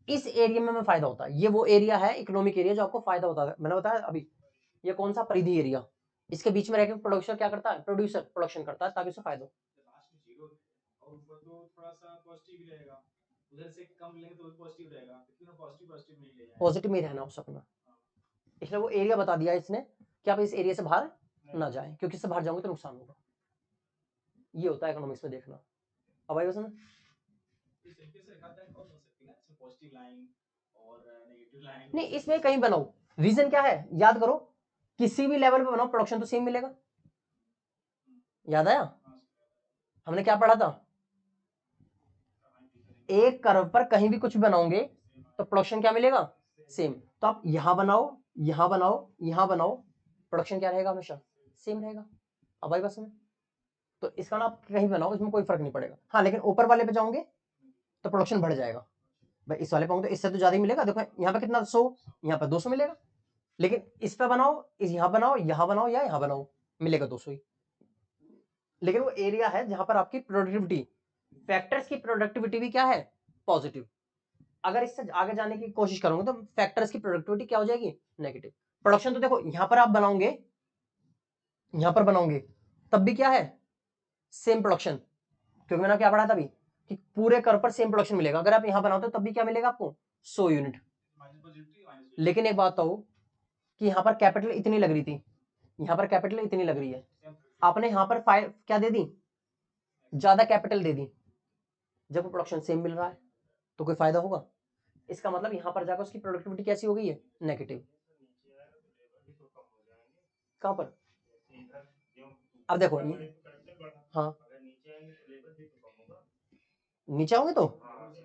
इस एरिया में फायदा होता है, ये वो एरिया है इकोनॉमिक एरिया जो आपको फायदा होता है। मैंने बताया अभी, ये कौन सा परिधि एरिया, इसके बीच में रहकर प्रोड्यूसर क्या करता है, प्रोड्यूसर प्रोडक्शन करता है ताकि उसे फायदा हो। लास्ट में जीरो और ऊपर तो थोड़ा सा पॉजिटिव ही रहेगा, उधर से कम लेंगे तो पॉजिटिव रहेगा, लेकिन पॉजिटिव में ही ले जाएंगे, पॉजिटिव में ही रहना हो सकना। इसलिए वो एरिया बता दिया इसने कि आप इस एरिया से बाहर ना जाएं, क्योंकि इससे बाहर जाओगे तो नुकसान होगा। ये होता है इकोनॉमिक्स में देखना। अब आई बस इस तरीके से खाता है, कौन हो सकती है ना, पॉजिटिव लाइन और नेगेटिव लाइन। नहीं, इसमें कहीं बनाओ, रीजन क्या है याद करो, किसी भी लेवल पे बनाओ प्रोडक्शन तो सेम मिलेगा। याद आया, हमने क्या पढ़ा था, एक कर्व पर कहीं भी कुछ बनाओगे तो प्रोडक्शन क्या मिलेगा, सेम। तो आप यहां बनाओ, यहां बनाओ, यहां बनाओ, प्रोडक्शन क्या रहेगा, हमेशा सेम रहेगा। अब आई बस में, तो इसका ना आप कहीं बनाओ, इसमें कोई फर्क नहीं पड़ेगा। हाँ, लेकिन ऊपर वाले पे जाओगे तो प्रोडक्शन बढ़ जाएगा। भाई इस वाले पे होंगे तो इससे तो ज्यादा ही मिलेगा। देखो यहाँ पे कितना 100, यहाँ पे 200 मिलेगा। लेकिन इस पे बनाओ, इस यहाँ बनाओ, यहाँ बनाओ या यहाँ बनाओ, मिलेगा 200 ही। लेकिन वो एरिया है जहां पर आपकी प्रोडक्टिविटी, फैक्टर्स की प्रोडक्टिविटी भी क्या है, पॉजिटिव। अगर इससे आगे जाने की कोशिश करोगे तो फैक्टर्स की प्रोडक्टिविटी क्या हो जाएगी, नेगेटिव। प्रोडक्शन तो देखो यहां पर आप बनाओगे, यहां पर बनाओगे तब भी क्या है, सेम प्रोडक्शन, क्योंकि मैंने क्या पढ़ा था अभी कि पूरे कर्व पर सेम प्रोडक्शन मिलेगा। अगर आप यहां बनाओगे तब भी क्या मिलेगा आपको, 100 यूनिट। लेकिन एक बात तो कि यहां पर कैपिटल इतनी लग रही थी, यहां पर कैपिटल इतनी लग रही है, आपने यहां पर क्या दे दी, ज्यादा कैपिटल दे दी। जब प्रोडक्शन सेम मिल रहा है तो कोई फायदा होगा, इसका मतलब यहां पर जाकर उसकी प्रोडक्टिविटी कैसी हो गई है, नेगेटिव। कहां पर, अब देखो हाँ, नीचे आओगे तो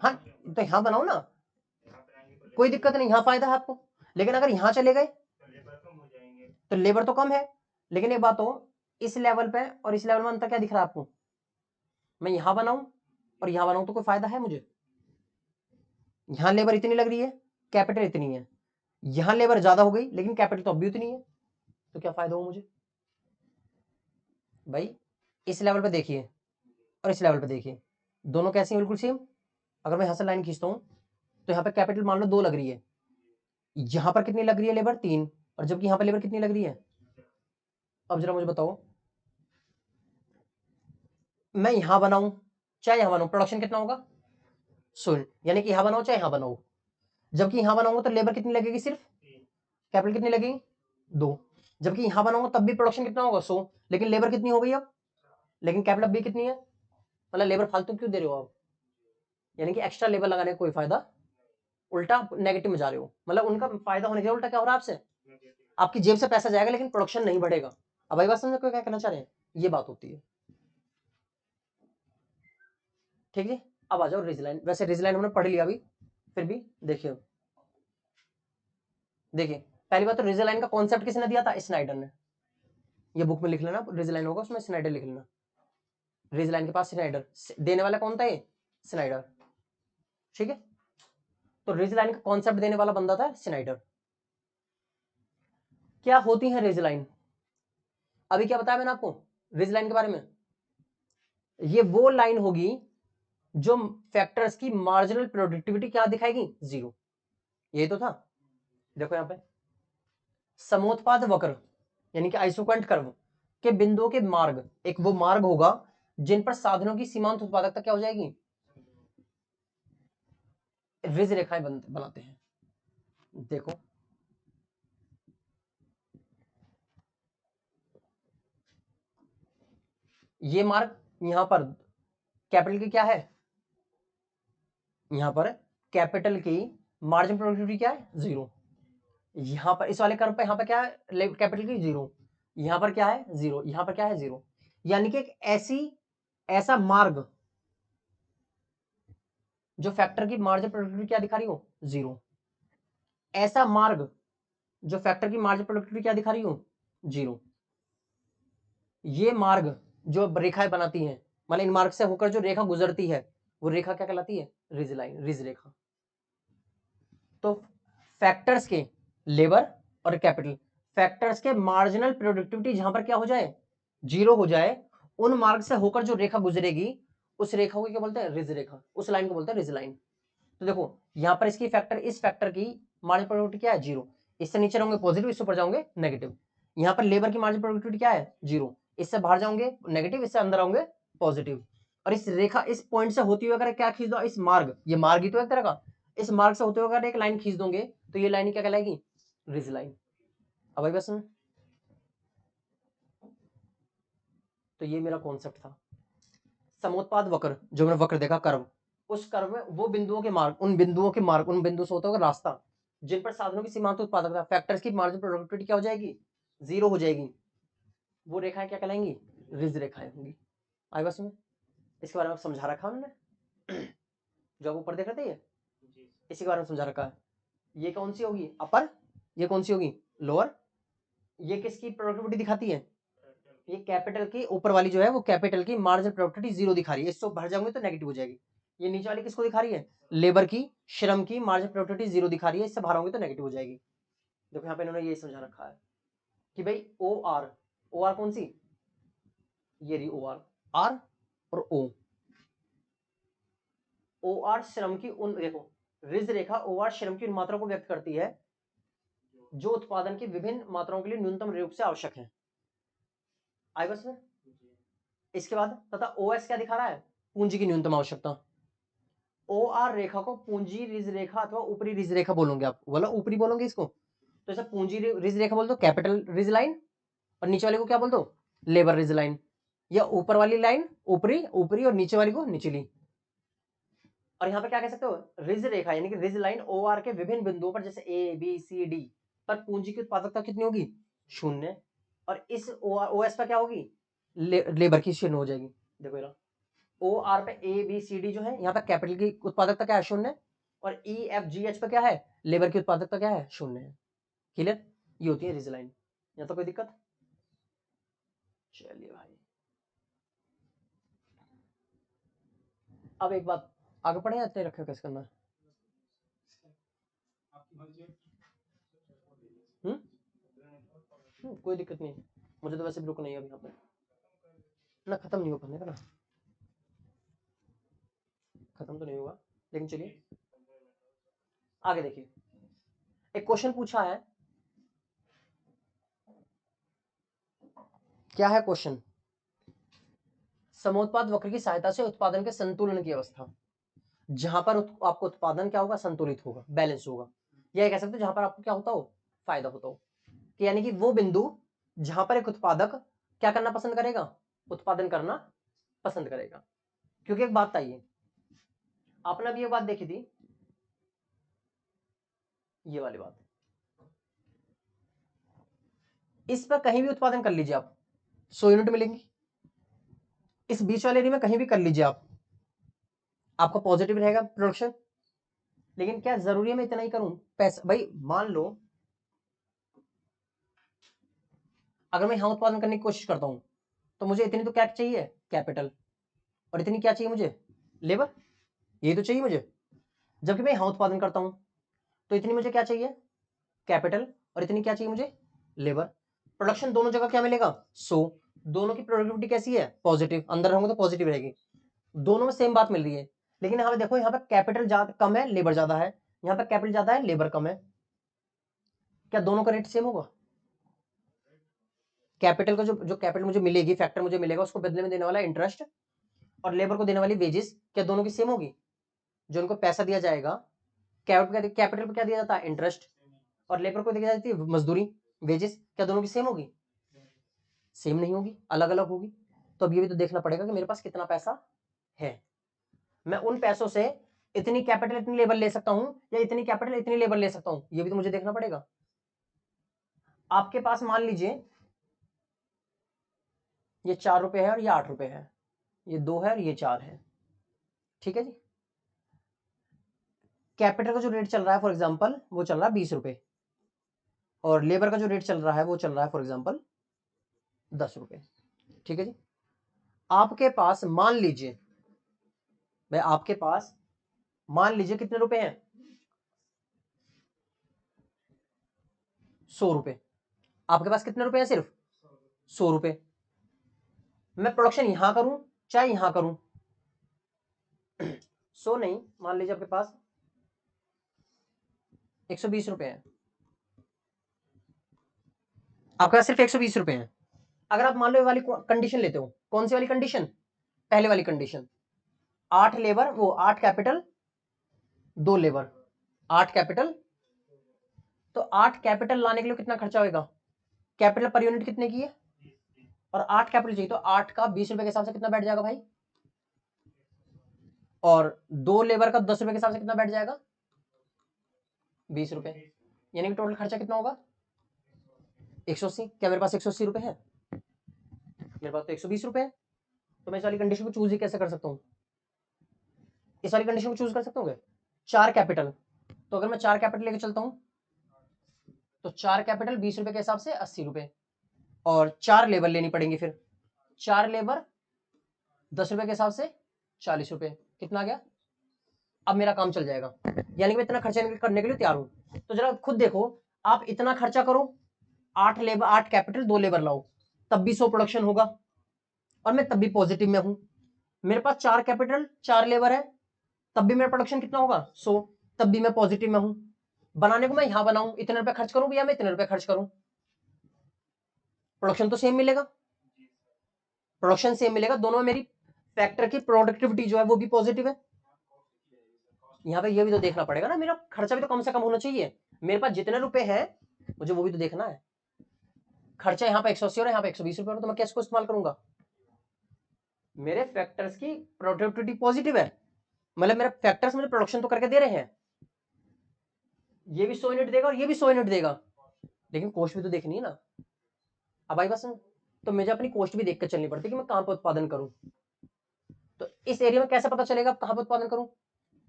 हाँ, तो यहां बनाओ ना, कोई दिक्कत नहीं, यहां फायदा है आपको। लेकिन अगर यहां चले गए तो लेबर तो कम है। लेकिन एक बात हो, इस लेवल पे और इस लेवल में अंतर क्या दिख रहा है आपको, मैं यहां बनाऊं और यहां बनाऊं तो कोई फायदा है मुझे, यहां लेबर इतनी लग रही है, कैपिटल इतनी है, यहां लेबर ज्यादा हो गई लेकिन कैपिटल तो अब भी उतनी है, तो क्या फायदा हो मुझे। भाई इस लेवल पे देखिए और इस लेवल पे देखिए, दोनों कैसे हैं, बिल्कुल सेम। अगर मैं यहां से लाइन खींचता हूं तो यहाँ पे कैपिटल मान लो 2 लग रही है, यहां पर कितनी लग रही है लेबर, 3, और जबकि यहां पर लेबर कितनी लग रही है, अब जरा मुझे बताओ, मैं यहां बनाऊं चाहे यहां बनाऊं, प्रोडक्शन कितना होगा? 0, यानी कि यहां बनाओ चाहे यहां बनाओ, जबकि यहां बनाऊंगा तो लेबर कितनी लगेगी? सिर्फ कैपिटल कितनी लगेगी? 2। जबकि यहां बनाऊंगा तब भी प्रोडक्शन कितना होगा? 100, लेकिन लेबर कितनी हो गई अब? लेकिन कैपिटल अब भी कितनी है? मतलब लेबर फालतू क्यों दे रहे हो आप? यानी कि एक्स्ट्रा लेबर लगाने का कोई फायदा, उल्टा नेगेटिव में जा रहे हो। मतलब उनका फायदा होने के उल्टा क्या हो रहा है आपसे? आपकी जेब से पैसा जाएगा लेकिन प्रोडक्शन नहीं बढ़ेगा। अब भाई बात समझ क्या कहना चाह रहे हैं? ये बात होती है। ठीक है, अब आ जाओ रिजलाइन। वैसे रिजलाइन हमने पढ़ लिया अभी, फिर भी देखिए देखिए, पहली बात तो रिजलाइन का कॉन्सेप्ट किसने दिया था? स्नाइडर ने। ये बुक में लिख लेना, रिजलाइन होगा उसमें स्नाइडर लिख लेना। रिजलाइन के पास स्नाइडर, देने वाला कौन था? ये स्नाइडर। ठीक है, तो रिजलाइन का कॉन्सेप्ट देने वाला बंदा था स्नाइडर। क्या होती है रिजलाइन? अभी क्या बताया मैंने आपको रिजलाइन के बारे में? ये वो लाइन होगी जो फैक्टर्स की मार्जिनल प्रोडक्टिविटी क्या दिखाएगी? 0। यही तो था। देखो यहां पे समोत्पाद वक्र यानी कि आइसोक्वेंट कर्व के बिंदुओं के मार्ग, एक वो मार्ग होगा जिन पर साधनों की सीमांत उत्पादकता क्या हो जाएगी? रिज रेखाएं बनाते हैं। देखो ये मार्ग यहां पर कैपिटल की क्या है? यहां पर कैपिटल की मार्जिन प्रोडक्टिविटी क्या है? 0। यहां पर इस वाले कर्व पे यहां पर क्या है? कैपिटल की 0। यहां पर क्या है? 0। यहां पर क्या है? 0। यानी कि एक ऐसा मार्ग जो फैक्टर की मार्जिन प्रोडक्टिविटी क्या दिखा रही हो? 0। ऐसा मार्ग जो फैक्टर की मार्जिन प्रोडक्टिविटी क्या दिखा रही हो? 0। ये मार्ग जो रेखाएं बनाती हैं, मतलब इन मार्ग से होकर जो रेखा गुजरती है वो रेखा क्या कहलाती है? रिज लाइन, रिज रेखा। तो फैक्टर्स के लेबर और कैपिटल, फैक्टर्स के मार्जिनल प्रोडक्टिविटी जहां पर क्या हो जाए? 0 हो जाए, उन मार्ग से होकर जो रेखा गुजरेगी उस रेखा को क्या बोलते हैं? रिज रेखा। उस लाइन को बोलते हैं रिज लाइन। तो देखो यहां पर इसकी फैक्टर, इस फैक्टर की मार्जिन प्रोडक्टिविटी क्या है? 0। इससे नीचे रहूंगे पॉजिटिव, इससे ऊपर जाओगे नेगेटिव। यहां पर लेबर की मार्जिन प्रोडक्टिविटी क्या है? 0। इससे बाहर जाओगे नेगेटिव, इससे अंदर आओगे पॉजिटिव। और इस रेखा, इस पॉइंट से होती हुई अगर क्या खींच दो, इस मार्ग, ये मार्ग ही तो एक तरह का, इस मार्ग से होते हुए अगर एक लाइन खींच दोगे तो ये लाइन क्या कहलाएगी? Ridge line. अब भाई बस, तो ये मेरा कॉन्सेप्ट था। समोत्पाद वक्र, जो मैंने वक्र देखा कर्व, उस कर्व में वो बिंदुओं के मार्ग, उन बिंदुओं के मार्ग, उन बिंदु से होता होगा रास्ता जिन पर साधनों की सीमांत उत्पादकता, फैक्टर्स की मार्जिन प्रोडक्टिविटी क्या हो जाएगी? 0 हो जाएगी। वो रेखाएं क्या कहलाएंगी? रिज रेखाएं होंगी। आई बस में इसके बारे में समझा रखा उन्होंने जो आप ऊपर देख रहे थे, ये इसी के बारे में समझा रखा है। ये कौन सी होगी? अपर, ये कौन सी होगी? लोअर। ये किसकी प्रोडक्टिविटी दिखाती है? ये कैपिटल की ऊपर वाली जो है वो कैपिटल की मार्जिन प्रोडक्टिविटी 0 दिखा रही है, इसको भर जाऊंगे तो नेगेटिव हो जाएगी। ये नीचे वाली किसको दिखा रही है? लेबर की, श्रम की मार्जिन प्रोडक्टिविटी 0 दिखा रही है, इससे बाहर होंगे तो नेगेटिव हो जाएगी। देखो यहाँ पे इन्होंने ये समझा रखा है कि भाई ओ आर कौन सी? ये रही ओ आर और ओ आर श्रम की उन, देखो रिज रेखा ओ आर श्रम की उन मात्रा को व्यक्त करती है जो उत्पादन की विभिन्न मात्राओं के लिए न्यूनतम रूप से आवश्यक है। आई बस में इसके बाद तथा ओ एस क्या दिखा रहा है? पूंजी की न्यूनतम आवश्यकता। ओ आर रेखा को पूंजी रिज रेखा अथवा ऊपरी रिज रेखा बोलोगे आप, बोलो ऊपरी बोलोगे इसको, तो ऐसा पूंजी रिज रेखा बोल दो, कैपिटल रिज लाइन, और नीचे वाले को क्या बोल दो? Labour ridge line. या ऊपर वाली लाइन ऊपरी ऊपरी और नीचे वाली को निचली। और यहाँ पे क्या कह सकते हो? रिज रेखा यानी कि रिज लाइन ओ आर के विभिन्न बिंदुओं पर, जैसे ए बी सी डी पर पूंजी की उत्पादकता कितनी होगी? 0। और इस ओ एस पर क्या होगी? लेबर की 0 हो जाएगी। देखो ये ओ आर पे ए बी सी डी जो है, यहाँ पे कैपिटल की उत्पादकता क्या है? 0। और ई एफ जी एच पे क्या है? लेबर की उत्पादकता क्या है? 0 है। क्लियर? ये होती है रिज लाइन। यहाँ तो कोई दिक्कत? चलिए भाई, अब एक बात आगे पढ़े या इतने रखे कैसे करना है? आपकी मर्जी है। कोई दिक्कत नहीं, मुझे तो वैसे भी रुक नहीं है अभी यहाँ पे ना, खत्म नहीं हो पाने का ना, खत्म तो नहीं होगा, लेकिन चलिए आगे देखिए। एक क्वेश्चन पूछा है, क्या है क्वेश्चन? समोत्पाद वक्र की सहायता से उत्पादन के संतुलन की अवस्था, जहां पर आपको उत्पादन क्या होगा? संतुलित होगा, बैलेंस होगा, या कह सकते हो जहां पर आपको क्या होता हो? फायदा होता हो। कि यानी कि वो बिंदु जहां पर एक उत्पादक क्या करना पसंद करेगा? उत्पादन करना पसंद करेगा। क्योंकि एक बात आई है, आपने अभी ये बात देखी थी, ये वाली बात, इस पर कहीं भी उत्पादन कर लीजिए आप, 100 यूनिट मिलेंगी। इस बीच वाले एरिया में कहीं भी कर लीजिए आप, आपका पॉजिटिव रहेगा प्रोडक्शन। लेकिन क्या जरूरी है मैं इतना ही करूं? पैसा भाई, मान लो अगर मैं यहां उत्पादन करने की कोशिश करता हूं, तो मुझे इतनी तो क्या चाहिए? कैपिटल। और इतनी क्या चाहिए मुझे? लेबर। यही तो चाहिए मुझे। जबकि मैं यहां उत्पादन करता हूं, तो इतनी मुझे क्या चाहिए? कैपिटल। और इतनी क्या चाहिए मुझे? लेबर। प्रोडक्शन दोनों जगह क्या मिलेगा? 100। दोनों की प्रोडक्टिविटी कैसी है? पॉजिटिव। अंदर रहूंगा तो पॉजिटिव रहेगी। दोनों में सेम बात मिल रही है। लेकिन यहां पे देखो, यहां पे कैपिटल कम है, लेबर ज्यादा है। यहां पे कैपिटल ज्यादा है, लेबर कम है। क्या दोनों का रेट सेम होगा? कैपिटल का जो कैपिटल मुझे मिलेगी, फैक्टर मुझे मिलेगा, उसको बदले में देने वाला इंटरेस्ट, और लेबर को देने वाली वेजेस, क्या दोनों की सेम होगी? जो उनको पैसा दिया जाएगा, कैपिटल पर क्या दिया जाता है? इंटरेस्ट। और लेबर को दी जाती है मजदूरी, वेजेस, क्या दोनों की सेम होगी? सेम नहीं होगी, अलग अलग होगी। तो अब ये भी तो देखना पड़ेगा कि मेरे पास कितना पैसा है। मैं उन पैसों से इतनी कैपिटल इतनी लेबर ले सकता हूं, या इतनी कैपिटल इतनी लेबर ले सकता हूं, ये भी तो मुझे देखना पड़ेगा। आपके पास मान लीजिए ये 4 रुपए है और ये 8 रुपए है, ये 2 है और ये 4 है, ठीक है जी। कैपिटल का जो रेट चल रहा है फॉर एग्जांपल, वो चल रहा है 20 रुपए, और लेबर का जो रेट चल रहा है वो चल रहा है फॉर एग्जांपल 10 रुपए, ठीक है जी। आपके पास मान लीजिए, भाई आपके पास मान लीजिए कितने रुपए हैं? 100 रुपए। आपके पास कितने रुपए हैं? सिर्फ 100 रुपए। मैं प्रोडक्शन यहां करूं चाहे यहां करूं, 100 नहीं, मान लीजिए आपके पास 120 रुपए हैं। आपके पास सिर्फ 120 रुपए हैं। अगर आप मान लो ये वाली कंडीशन लेते हो, कौन सी वाली कंडीशन? पहले वाली कंडीशन, 8 लेबर, वो 8 कैपिटल 2 लेबर, 8 कैपिटल। तो 8 कैपिटल लाने के लिए कितना खर्चा होगा? कैपिटल पर यूनिट कितने की है? और 8 कैपिटल चाहिए, तो 8 का 20 रुपए के हिसाब से कितना बैठ जाएगा भाई? और 2 लेबर का 10 रुपए के हिसाब से कितना बैठ जाएगा? 20 रुपए। यानी कि टोटल खर्चा कितना होगा? 180। क्या मेरे पास 180 रुपए है? मेरे पास तो 120 रुपए है। तो मैं इस वाली कंडीशन को चूज ही कैसे कर सकता हूँ? इस वाली कंडीशन को चूज कर सकता हूँ क्या? 4 कैपिटल, तो अगर मैं 4 कैपिटल लेके चलता हूं, तो 4 कैपिटल 20 रुपए के हिसाब से 80 रुपए, और 4 लेबर लेनी पड़ेंगी फिर, 4 लेबर 10 रुपए के हिसाब से 40 रुपए, कितना आ गया? अब मेरा काम चल जाएगा। यानी कि मैं इतना खर्चा करने के लिए तैयार हूं। तो जरा खुद देखो, आप इतना खर्चा करो, 8 लेबर 8 कैपिटल 2 लेबर लाओ, तब भी 100 प्रोडक्शन होगा, और मैं तब भी पॉजिटिव में हूं। मेरे पास 4 कैपिटल 4 लेबर है, तब भी मेरा प्रोडक्शन कितना होगा? 100, तब भी मैं पॉजिटिव में हूं। बनाने को मैं यहां बनाऊं, इतने रुपए खर्च करूं, या मैं इतने रुपए खर्च करूं, प्रोडक्शन तो सेम मिलेगा। प्रोडक्शन सेम मिलेगा, दोनों में मेरी फैक्टर की प्रोडक्टिविटी जो है वो भी पॉजिटिव है। यहाँ पे ये भी तो देखना पड़ेगा ना, मेरा खर्चा भी तो कम से कम होना चाहिए। मेरे पास जितने रुपए हैं मुझे वो भी तो देखना है। खर्चा यहाँ पे 180 और यहाँ पे 120 रुपए, तो मैं कैसे को इस्तेमाल करूंगा? मेरे फैक्टर्स की प्रोडक्टिविटी पॉजिटिव है, मतलब मेरे फैक्टर्स मुझे प्रोडक्शन तो करके दे रहे हैं। ये भी 100 यूनिट देगा और ये भी 100 यूनिट देगा, लेकिन कॉस्ट भी तो देखनी है ना। अब आई बस, तो मुझे अपनी कॉस्ट भी देख कर चलनी पड़ती है कि मैं कहां पर उत्पादन करूं। तो इस एरिया में कैसे पता चलेगा कहां पर उत्पादन करूं?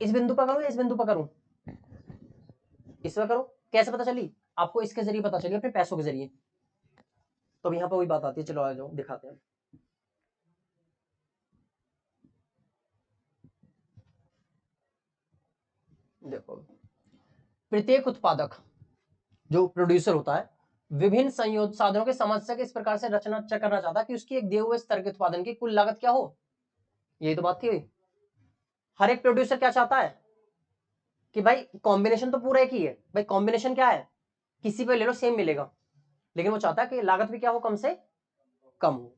इस बिंदु पर करूं या इस बिंदु पर करूं? इस पर करूं। कैसे पता चली? आपको इसके जरिए पता चली, अपने पैसों के जरिए। तो यहाँ पर वही बात आती है, चलो आ जाओ दिखाते हैं। देखो, प्रत्येक उत्पादक जो प्रोड्यूसर होता है, विभिन्न संयोजन साधनों के समस्या के इस प्रकार से रचना करना चाहता है कि उसकी एक दिए हुए स्तर के उत्पादन की कुल लागत क्या हो। यही तो बात थी। हर एक प्रोड्यूसर क्या चाहता है कि भाई कॉम्बिनेशन तो पूरा एक ही है, भाई कॉम्बिनेशन क्या है, किसी पे ले लो सेम मिलेगा, लेकिन वो चाहता है कि लागत भी क्या हो, कम से कम हो।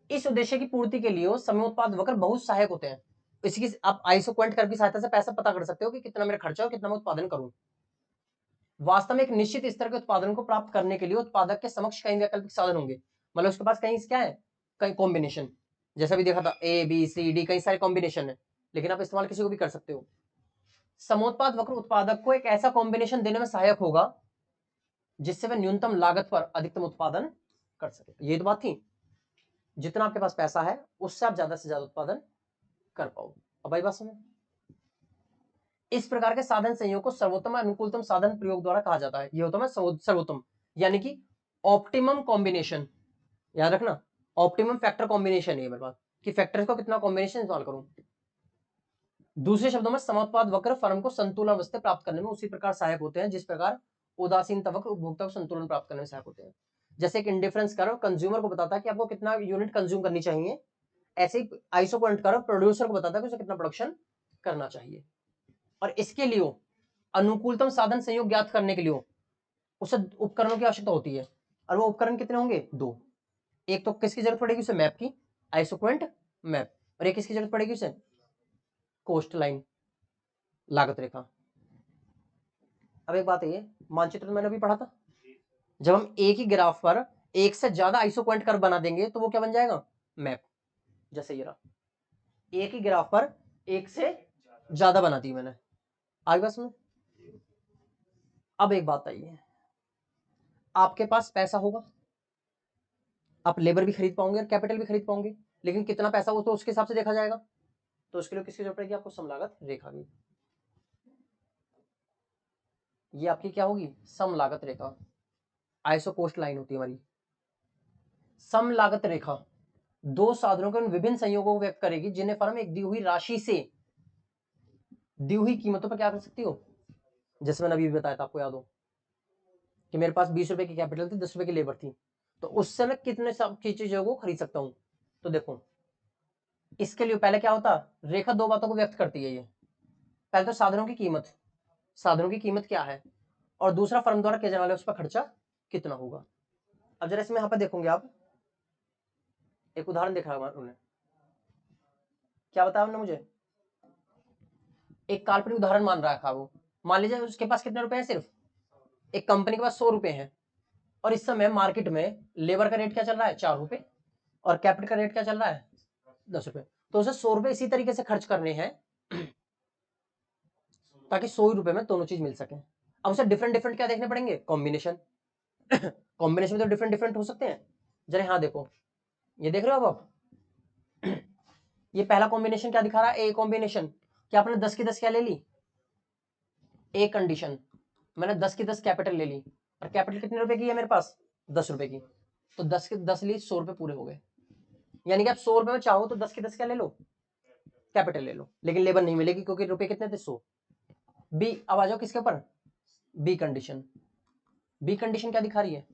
इस उद्देश्य की पूर्ति के लिए समय उत्पाद वक्र बहुत सहायक होते हैं। इसकी आप आइसो क्वांट कर्व की सहायता से पैसा पता कर सकते हो कि कितना मेरा खर्चा और कितना मैं उत्पादन करूं। वास्तव में एक निश्चित स्तर के उत्पादन को प्राप्त करने के लिए उत्पादक के समक्ष कई वैकल्पिक साधन होंगे, मतलब उसके पास कई क्या है, कई कॉम्बिनेशन, जैसा भी देखा था ए बी सी डी, कई सारे कॉम्बिनेशन है, लेकिन आप इस्तेमाल किसी को भी कर सकते हो। समोत्पाद वक्र उत्पादक को एक ऐसा कॉम्बिनेशन देने में सहायक होगा जिससे वह न्यूनतम लागत पर अधिकतम उत्पादन कर सके। ये तो बात थी, जितना आपके पास पैसा है उससे आप ज्यादा से ज्यादा उत्पादन कर पाओ। अब भाई बात समझ, इस प्रकार के साधन संयोग को सर्वोत्तम अनुकूलतम साधन प्रयोग द्वारा कहा जाता है। ये होता है सर्वोत्तम, यानी कि ऑप्टिमम कॉम्बिनेशन, याद रखना ऑप्टिमम फैक्टर कॉम्बिनेशन है मेरे पास, कि फैक्टर्स को कितना कॉम्बिनेशन इस्तेमाल करूं। दूसरे शब्दों में समोत्पाद वक्र फर्म को संतुलन अवस्था प्राप्त करने में उसी प्रकार सहायक होते हैं जिस प्रकार उदासीनता वक्र उपभोक्ता को संतुलन प्राप्त करने में सहायक होते हैं। जैसे एक इंडिफरेंस कर्व कंज्यूमर को बताता है कि आपको कितना यूनिट कंज्यूम करनी चाहिए, ऐसे ही आइसो क्वांट कर्व प्रोड्यूसर को बताता है कि उसे कितना प्रोडक्शन करना चाहिए। और इसके लिए अनुकूलतम साधन संयोग ज्ञात करने के लिए उसे उपकरणों की आवश्यकता होती है, और वो उपकरण कितने होंगे, दो। एक तो किसकी जरूरत पड़ेगी उसे, मैप की, आइसो क्वांट मैप, और एक किसकी जरूरत पड़ेगी उसे, कोस्ट लाइन, लागत रेखा। अब एक बात है, मानचित्र तो मैंने अभी पढ़ा था, जब हम एक ही ग्राफ पर एक से ज्यादा आइसो क्वांट कर्व बना देंगे तो वो क्या बन जाएगा, मैप। जैसे ये रहा, एक ही ग्राफ पर एक से ज्यादा बना दी मैंने, आगे बस में। अब एक बात आई है, आपके पास पैसा होगा, आप लेबर भी खरीद पाओगे और कैपिटल भी खरीद पाओगे, लेकिन कितना पैसा हो तो उसके हिसाब से देखा जाएगा। तो उसके लिए किसकी जरूरत पड़ेगी आपको, समलागत रेखा की। ये आपकी क्या होगी, सम लागत रेखा, आइसो कोस्ट लाइन होती है हमारी। सम लागत रेखा दो साधनों के उन विभिन्न संयोगों को व्यक्त करेगी जिन्हें फर्म एक दी हुई राशि से दी हुई कीमतों पर क्या कर सकती हो। जैसे मैंने अभी बताया था, आपको याद हो कि मेरे पास 20 रुपए की कैपिटल थी, 10 रुपए की लेबर थी, तो उससे मैं कितने सब चीजों को खरीद सकता हूं। तो देखो, इसके लिए पहले क्या होता, रेखा दो बातों को व्यक्त करती है। ये पहले तो साधनों की कीमत, साधनों की कीमत क्या है, और दूसरा फर्म द्वारा किया जाने वाला उस पर खर्चा कितना होगा। अब जरा इसमें यहां पर देखोगे आप, एक उदाहरण देखा उन्होंने, क्या बताया उन्होंने मुझे, एक काल्पनिक उदाहरण मान रहा था वो। मान लीजिए उसके पास कितने रुपए हैं, सिर्फ एक कंपनी के पास 100 रुपए हैं, और इस समय मार्केट में लेबर का रेट क्या चल रहा है, 4 रुपए, और कैपिटल का रेट क्या चल रहा है, 10 रुपए। तो उसे 100 रुपए इसी तरीके से खर्च करने हैं ताकि 100 रुपए में दोनों चीज मिल सके। अब उसे डिफरेंट डिफरेंट क्या देखने पड़ेंगे, कॉम्बिनेशन। कॉम्बिनेशन में तो डिफरेंट डिफरेंट हो सकते हैं। जरा हाँ देखो, ये देख रहे हो अब आप, ये पहला कॉम्बिनेशन क्या दिखा रहा है, ए कॉम्बिनेशन। क्या आपने 10 की 10 क्या ले ली, ए कंडीशन, मैंने 10 की 10 कैपिटल ले ली, और कैपिटल कितने रुपए की है मेरे पास, 10 रुपए की। तो 10 के 10 ली, 100 रुपए पूरे हो गए। यानी कि आप 100 रुपए में चाहो तो 10 की 10 क्या ले लो, कैपिटल ले लो, लेकिन लेबर नहीं मिलेगी क्योंकि रुपए कितने थे, 100। बी, अब आ जाओ किसके ऊपर, बी कंडीशन। बी कंडीशन क्या दिखा रही है,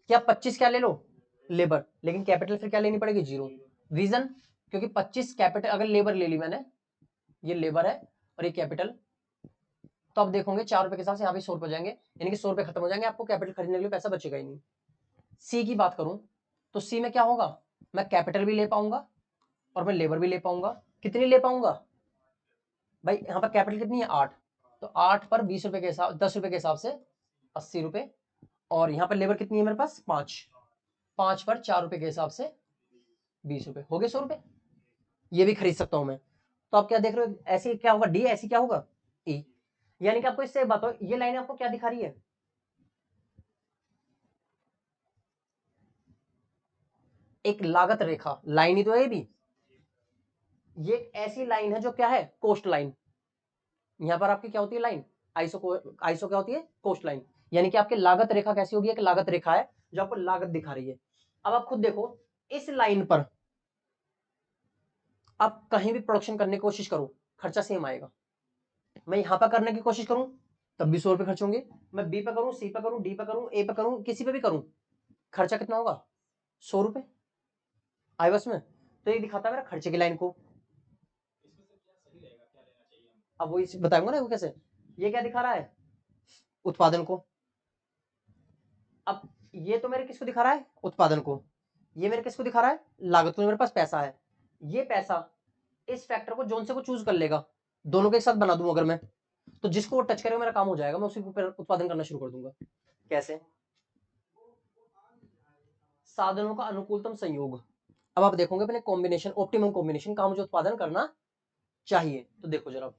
क्या 25 क्या ले लो लेबर, लेकिन कैपिटल फिर क्या लेनी पड़ेगी, 0। रीजन, क्योंकि 25 कैपिटल अगर लेबर ले ली मैंने, ये लेबर है और ये कैपिटल, तो अब देखोगे 4 रुपए के हिसाब से यहाँ पे 100 रुपए हो जाएंगे, यानी कि 100 रुपए खत्म हो जाएंगे, आपको कैपिटल खरीदने के लिए पैसा बचेगा ही नहीं। सी की बात करूं तो सी में क्या होगा, मैं कैपिटल भी ले पाऊंगा और मैं लेबर भी ले पाऊंगा। कितनी ले पाऊंगा भाई, यहाँ पर कैपिटल कितनी है, 8, तो 8 पर 20 रुपए के हिसाब, 10 रुपए के हिसाब से 80 रुपए, और यहाँ पर लेबर कितनी है मेरे पास, 5, 5 पर 4 रुपए के हिसाब से 20 रुपए, हो गए 100 रुपए। ये भी खरीद सकता हूं मैं। तो आप क्या देख रहे हो, ऐसी क्या होगा, डी, ऐसी क्या होगा, ई। यानी कि आपको इससे बात हो, ये लाइन आपको क्या दिखा रही है, एक लागत रेखा, लाइन ही तो है ये भी। ये एक ऐसी लाइन है जो क्या है, कोस्ट लाइन। यहां पर आपकी क्या होती है लाइन, आइसो क्या होती है, कोस्ट लाइन। यानी कि आपकी लागत रेखा कैसी होगी, एक लागत रेखा है जो आपको लागत दिखा रही है। अब आप खुद देखो, इस लाइन पर आप कहीं भी प्रोडक्शन करने की कोशिश करो, खर्चा सेम आएगा। मैं यहां पर करने की कोशिश करूं तब भी 100 रुपए खर्च होंगे, मैं बी पे करूं, सी पे करूं, डी पे करूं, ए पे करूं, किसी पे भी करूं, खर्चा कितना होगा, 100 रुपए। आई बस में, तो ये दिखाता है मेरा खर्चे की लाइन को। इसमें से क्या सही रहेगा, क्या लेना चाहिए हम? अब वो बताऊंगा ना वो कैसे, ये क्या दिखा रहा है, उत्पादन को। अब ये तो मेरे किसको दिखा रहा है, उत्पादन को। ये मेरे किसको दिखा रहा है, लागत को। मेरे पास पैसा है, ये पैसा इस फैक्टर को जोन से को चूज कर लेगा, दोनों के एक साथ बना दूं अगर मैं, तो जिसको वो टच करेगा मेरा काम हो जाएगा, मैं उसी पर उत्पादन करना शुरू कर दूंगा। कैसे, साधनों का अनुकूलतम संयोग। अब आप देखोगे अपने कॉम्बिनेशन, ऑप्टिमम कॉम्बिनेशन का मुझे उत्पादन करना चाहिए। तो देखो जरा,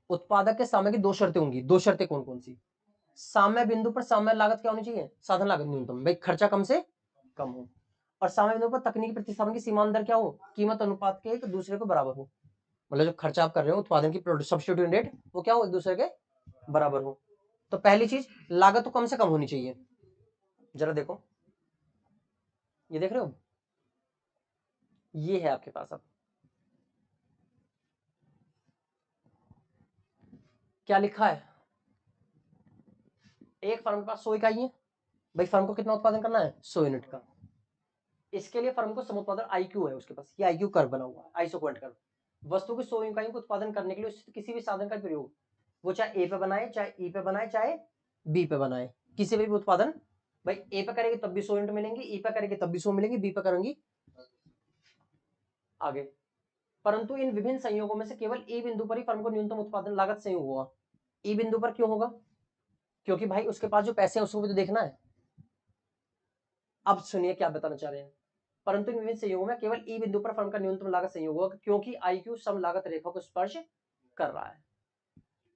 उत्पादक के सामने की दो शर्तें होंगी। दो शर्तें कौन कौन सी, साम्य बिंदु पर साम्य लागत क्या होनी चाहिए, साधन लागत न्यूनतम, भाई खर्चा कम से कम हो, और साम्य बिंदु पर तकनीकी प्रतिस्थापन की सीमांत दर क्या हो, कीमत अनुपात के एक दूसरे को बराबर हो। मतलब जो खर्चा आप कर रहे हो उत्पादन की सब्स्टिट्यूट रेट, वो क्या हो, एक दूसरे के बराबर हो। तो पहली चीज, लागत तो कम से कम होनी चाहिए। जरा देखो, ये देख रहे हो, ये है आपके पास। अब क्या लिखा है, एक फर्म के पास 100 इकाई है, भाई फर्म को कितना उत्पादन करना है, 100 यूनिट का। इसके लिए फर्म को समुत्पादन आईक्यू है उसके पास, ये आईक्यू कर्व बना हुआ है, आइसोक्वेंट कर्व। वस्तु की 100 इकाइयों को उत्पादन करने के लिए उससे किसी भी साधन का प्रयोग, वो चाहे ए पे बनाए, चाहे ई पे बनाए, चाहे बी पे बनाए, किसी भी उत्पादन, भाई ए पे करेगी तब भी 100 यूनिट मिलेंगी, ई पे करेगी तब भी 100 मिलेंगी, बी पे करूंगी आगे। परंतु इन विभिन्न संयोगों में से केवल ए बिंदु पर ही फर्म को न्यूनतम उत्पादन लागत संयोग होगा। ई बिंदु पर क्यों होगा, क्योंकि भाई उसके पास जो पैसे हैं उसको भी तो देखना है। अब सुनिए क्या बताना चाह रहे हैं, परंतु इन विभिन्न संयोगों में केवल ई बिंदु पर फर्म का न्यूनतम लागत संयोग होगा, क्योंकि आईक्यू सम लागत रेखा को स्पर्श कर रहा है।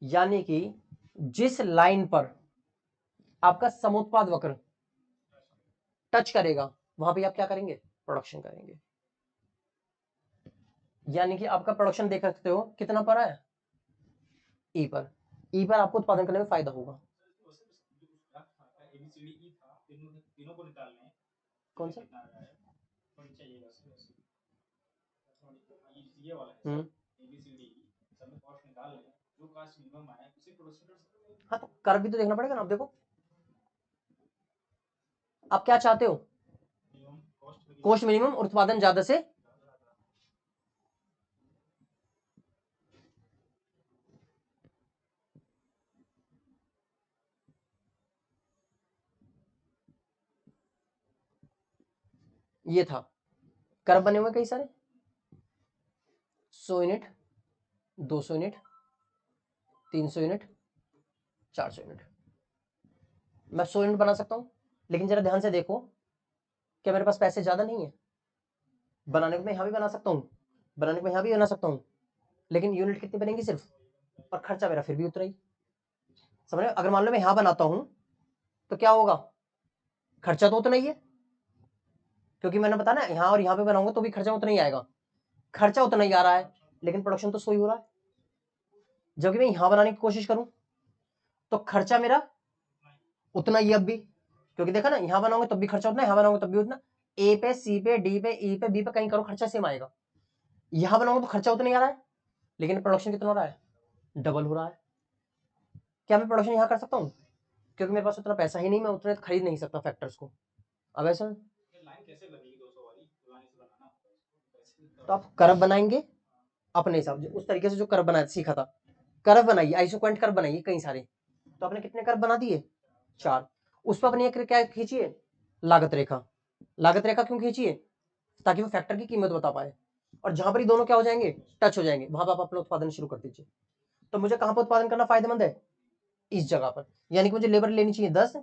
यानी कि जिस लाइन पर आपका समुत्पाद वक्र टच करेगा, वहां पे आप क्या करेंगे, प्रोडक्शन करेंगे। यानी कि आपका प्रोडक्शन देख सकते हो कितना पर है, ई पर, ई पर आपको उत्पादन करने में फायदा होगा। ABCDE था, तीनों को निकालने हैं, कौन सा, कितना आ रहा है, तो चाहिएगा ये वाला है ABCDE, सब में कॉस्ट निकाल लें, जो कॉस्ट मिनिमम आए उसे प्रोडक्शन कर सकते हैं। हाँ, तो कर्व भी तो देखना पड़ेगा ना। आप देखो आप क्या चाहते हो, मिनिमम कॉस्ट मिनिमम और उत्पादन ज्यादा से, ये था कर्व बने हुए कई सारे, 100 यूनिट, 200 यूनिट, 300 यूनिट, 400 यूनिट। मैं 100 यूनिट बना सकता हूं, लेकिन जरा ध्यान से देखो, क्या मेरे पास पैसे ज्यादा नहीं है, बनाने को मैं यहां भी बना सकता हूं, बनाने को मैं यहां भी बना सकता हूं, लेकिन यूनिट कितनी बनेंगी सिर्फ, और खर्चा मेरा फिर भी उतना ही। समझ रहे हो, अगर मान लो मैं यहां बनाता हूं तो क्या होगा, खर्चा तो उतना ही है, क्योंकि मैंने बताया ना यहां और यहां पे बनाऊंगा तो भी खर्चा उतना ही आएगा, खर्चा उतना ही आ रहा है, लेकिन प्रोडक्शन तो 100 ही हो रहा है। जबकि मैं यहां बनाने की कोशिश करूं तो खर्चा मेरा उतना ही अब भी, क्योंकि देखा ना, यहां बनाऊंगा तब भी खर्चा उतना, यहां बनाऊंगा तब भी उतना, ए पे, सी पे, डी पे, ई पे, बी पे कहीं करो खर्चा सेम आएगा। यहां बनाऊंगा तो खर्चा उतना ही आ रहा है, लेकिन प्रोडक्शन कितना हो रहा है, डबल हो रहा है। क्या मैं प्रोडक्शन यहां कर सकता हूं, क्योंकि मेरे पास उतना पैसा ही नहीं, मैं उतने खरीद नहीं सकता फैक्टर्स को। अब ऐसा, लाइन कैसे लगेगी 200 वाली, लाइन से बनाना तो आप कर्व बनाएंगे अपने हिसाब से, उस तरीके से जो कर्व बनाया सीखा था, कर्व बनाइए, आइसोक्वेंट कर्व बनाइए कई सारे। तो आपने कितने कर्व बना दिए, 4। उस पर अपनी क्या खींचिए, लागत रेखा। लागत रेखा क्यों खींचिए, ताकि वो फैक्टर की कीमत बता पाए, और जहां पर ही दोनों क्या हो जाएंगे, टच हो जाएंगे, वहां पर आप अपना उत्पादन शुरू कर दीजिए। तो मुझे कहां पर उत्पादन करना फायदेमंद है, इस जगह पर। यानी कि मुझे लेबर लेनी चाहिए 10,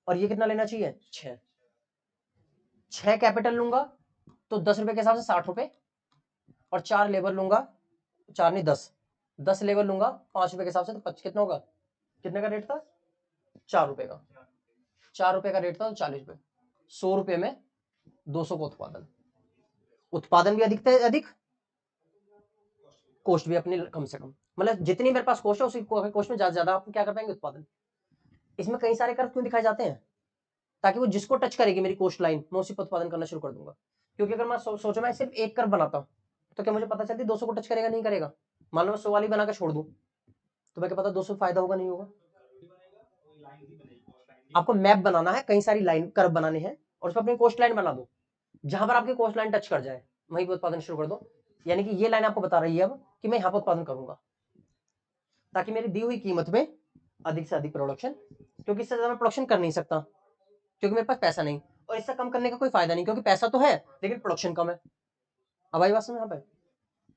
और ये कितना लेना चाहिए, 6। 6 कैपिटल लूंगा तो 10 रुपए के हिसाब से 60 रुपए, और 4 लेबर लूंगा, 4 नहीं 10, 10 लेबर लूंगा 5 रुपए के हिसाब से, तो कितना होगा, कितने का रेट था, 4 रुपए का, 4 रुपए का रेट था, तो 40 रुपए, 100 रुपए में 200 का उत्पादन, उत्पादन भी अधिक से अधिक, कॉस्ट भी अपनी कम से कम। मतलब जितनी मेरे पास कॉस्ट है उसी कॉस्ट में ज्यादा आप क्या कर पाएंगे, उत्पादन। इसमें कई सारे कर्व क्यों दिखाए जाते हैं, ताकि वो जिसको टच करेगी मेरी कॉस्ट लाइन, मैं उसी पर उत्पादन करना शुरू कर दूंगा। क्योंकि अगर मैं सोचो मैं सिर्फ एक कर्व बनाता हूं, तो क्या मुझे पता चलती 200 को टच करेगा, नहीं करेगा। मान लो मैं 100 वाली बना के छोड़ दूं, तो मैं क्या पता 200 फायदा होगा, नहीं होगा। आपको मैप बनाना है, कई सारी लाइन कर्व बनाने हैं, और उस पर अपनी कोस्ट लाइन बना दो, जहां पर आपकी कोस्ट लाइन टच कर जाए वहीं पर उत्पादन शुरू कर दो। यानी कि ये लाइन आपको बता रही है अब कि मैं यहां पर उत्पादन करूंगा, ताकि मेरी दी हुई कीमत में अधिक से अधिक प्रोडक्शन, क्योंकि इससे ज्यादा मैं प्रोडक्शन कर नहीं सकता। क्योंकि मेरे पास पैसा नहीं, और इससे कम करने का कोई फायदा नहीं, क्योंकि पैसा तो है लेकिन प्रोडक्शन कम है। अब आई बात समझ यहाँ पे?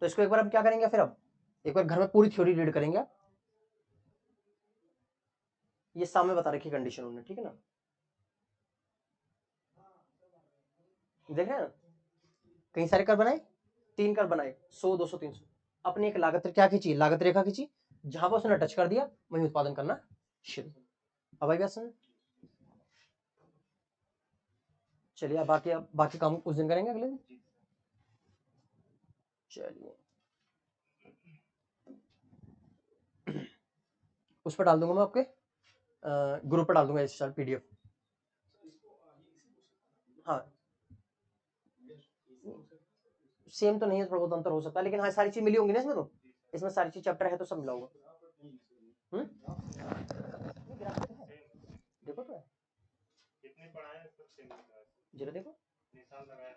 तो इसको एक बार हम क्या करेंगे, फिर अब एक बार घर में पूरी थ्योरी रीड करेंगे। ये सामने बता रखी कंडीशन उन्होंने, ठीक है ना, देख रहे हैं ना, कई सारे कर बनाए, 3 कर बनाए, 100 200 300, अपनी एक लागत क्या खींची, लागत रेखा खींची, जहां पर उसने टच कर दिया वहीं उत्पादन करना शुरू। अब आई बात समझ? चलिए अब बाकी काम उस दिन करेंगे, अगले दिन। चलिए उस पर डाल दूंगा मैं, आपके ग्रुप पर डाल दूंगा इस PDF। हाँ सेम तो नहीं है, थोड़ा बहुत अंतर हो सकता है, लेकिन हाँ सारी चीज मिली होंगी ना इसमें, तो इसमें सारी चीज चैप्टर है तो सब मिला होगा। देखो तो है, जितने पढ़ाए सब सेम लिखा है, जरा देखो, निशान लगाया है।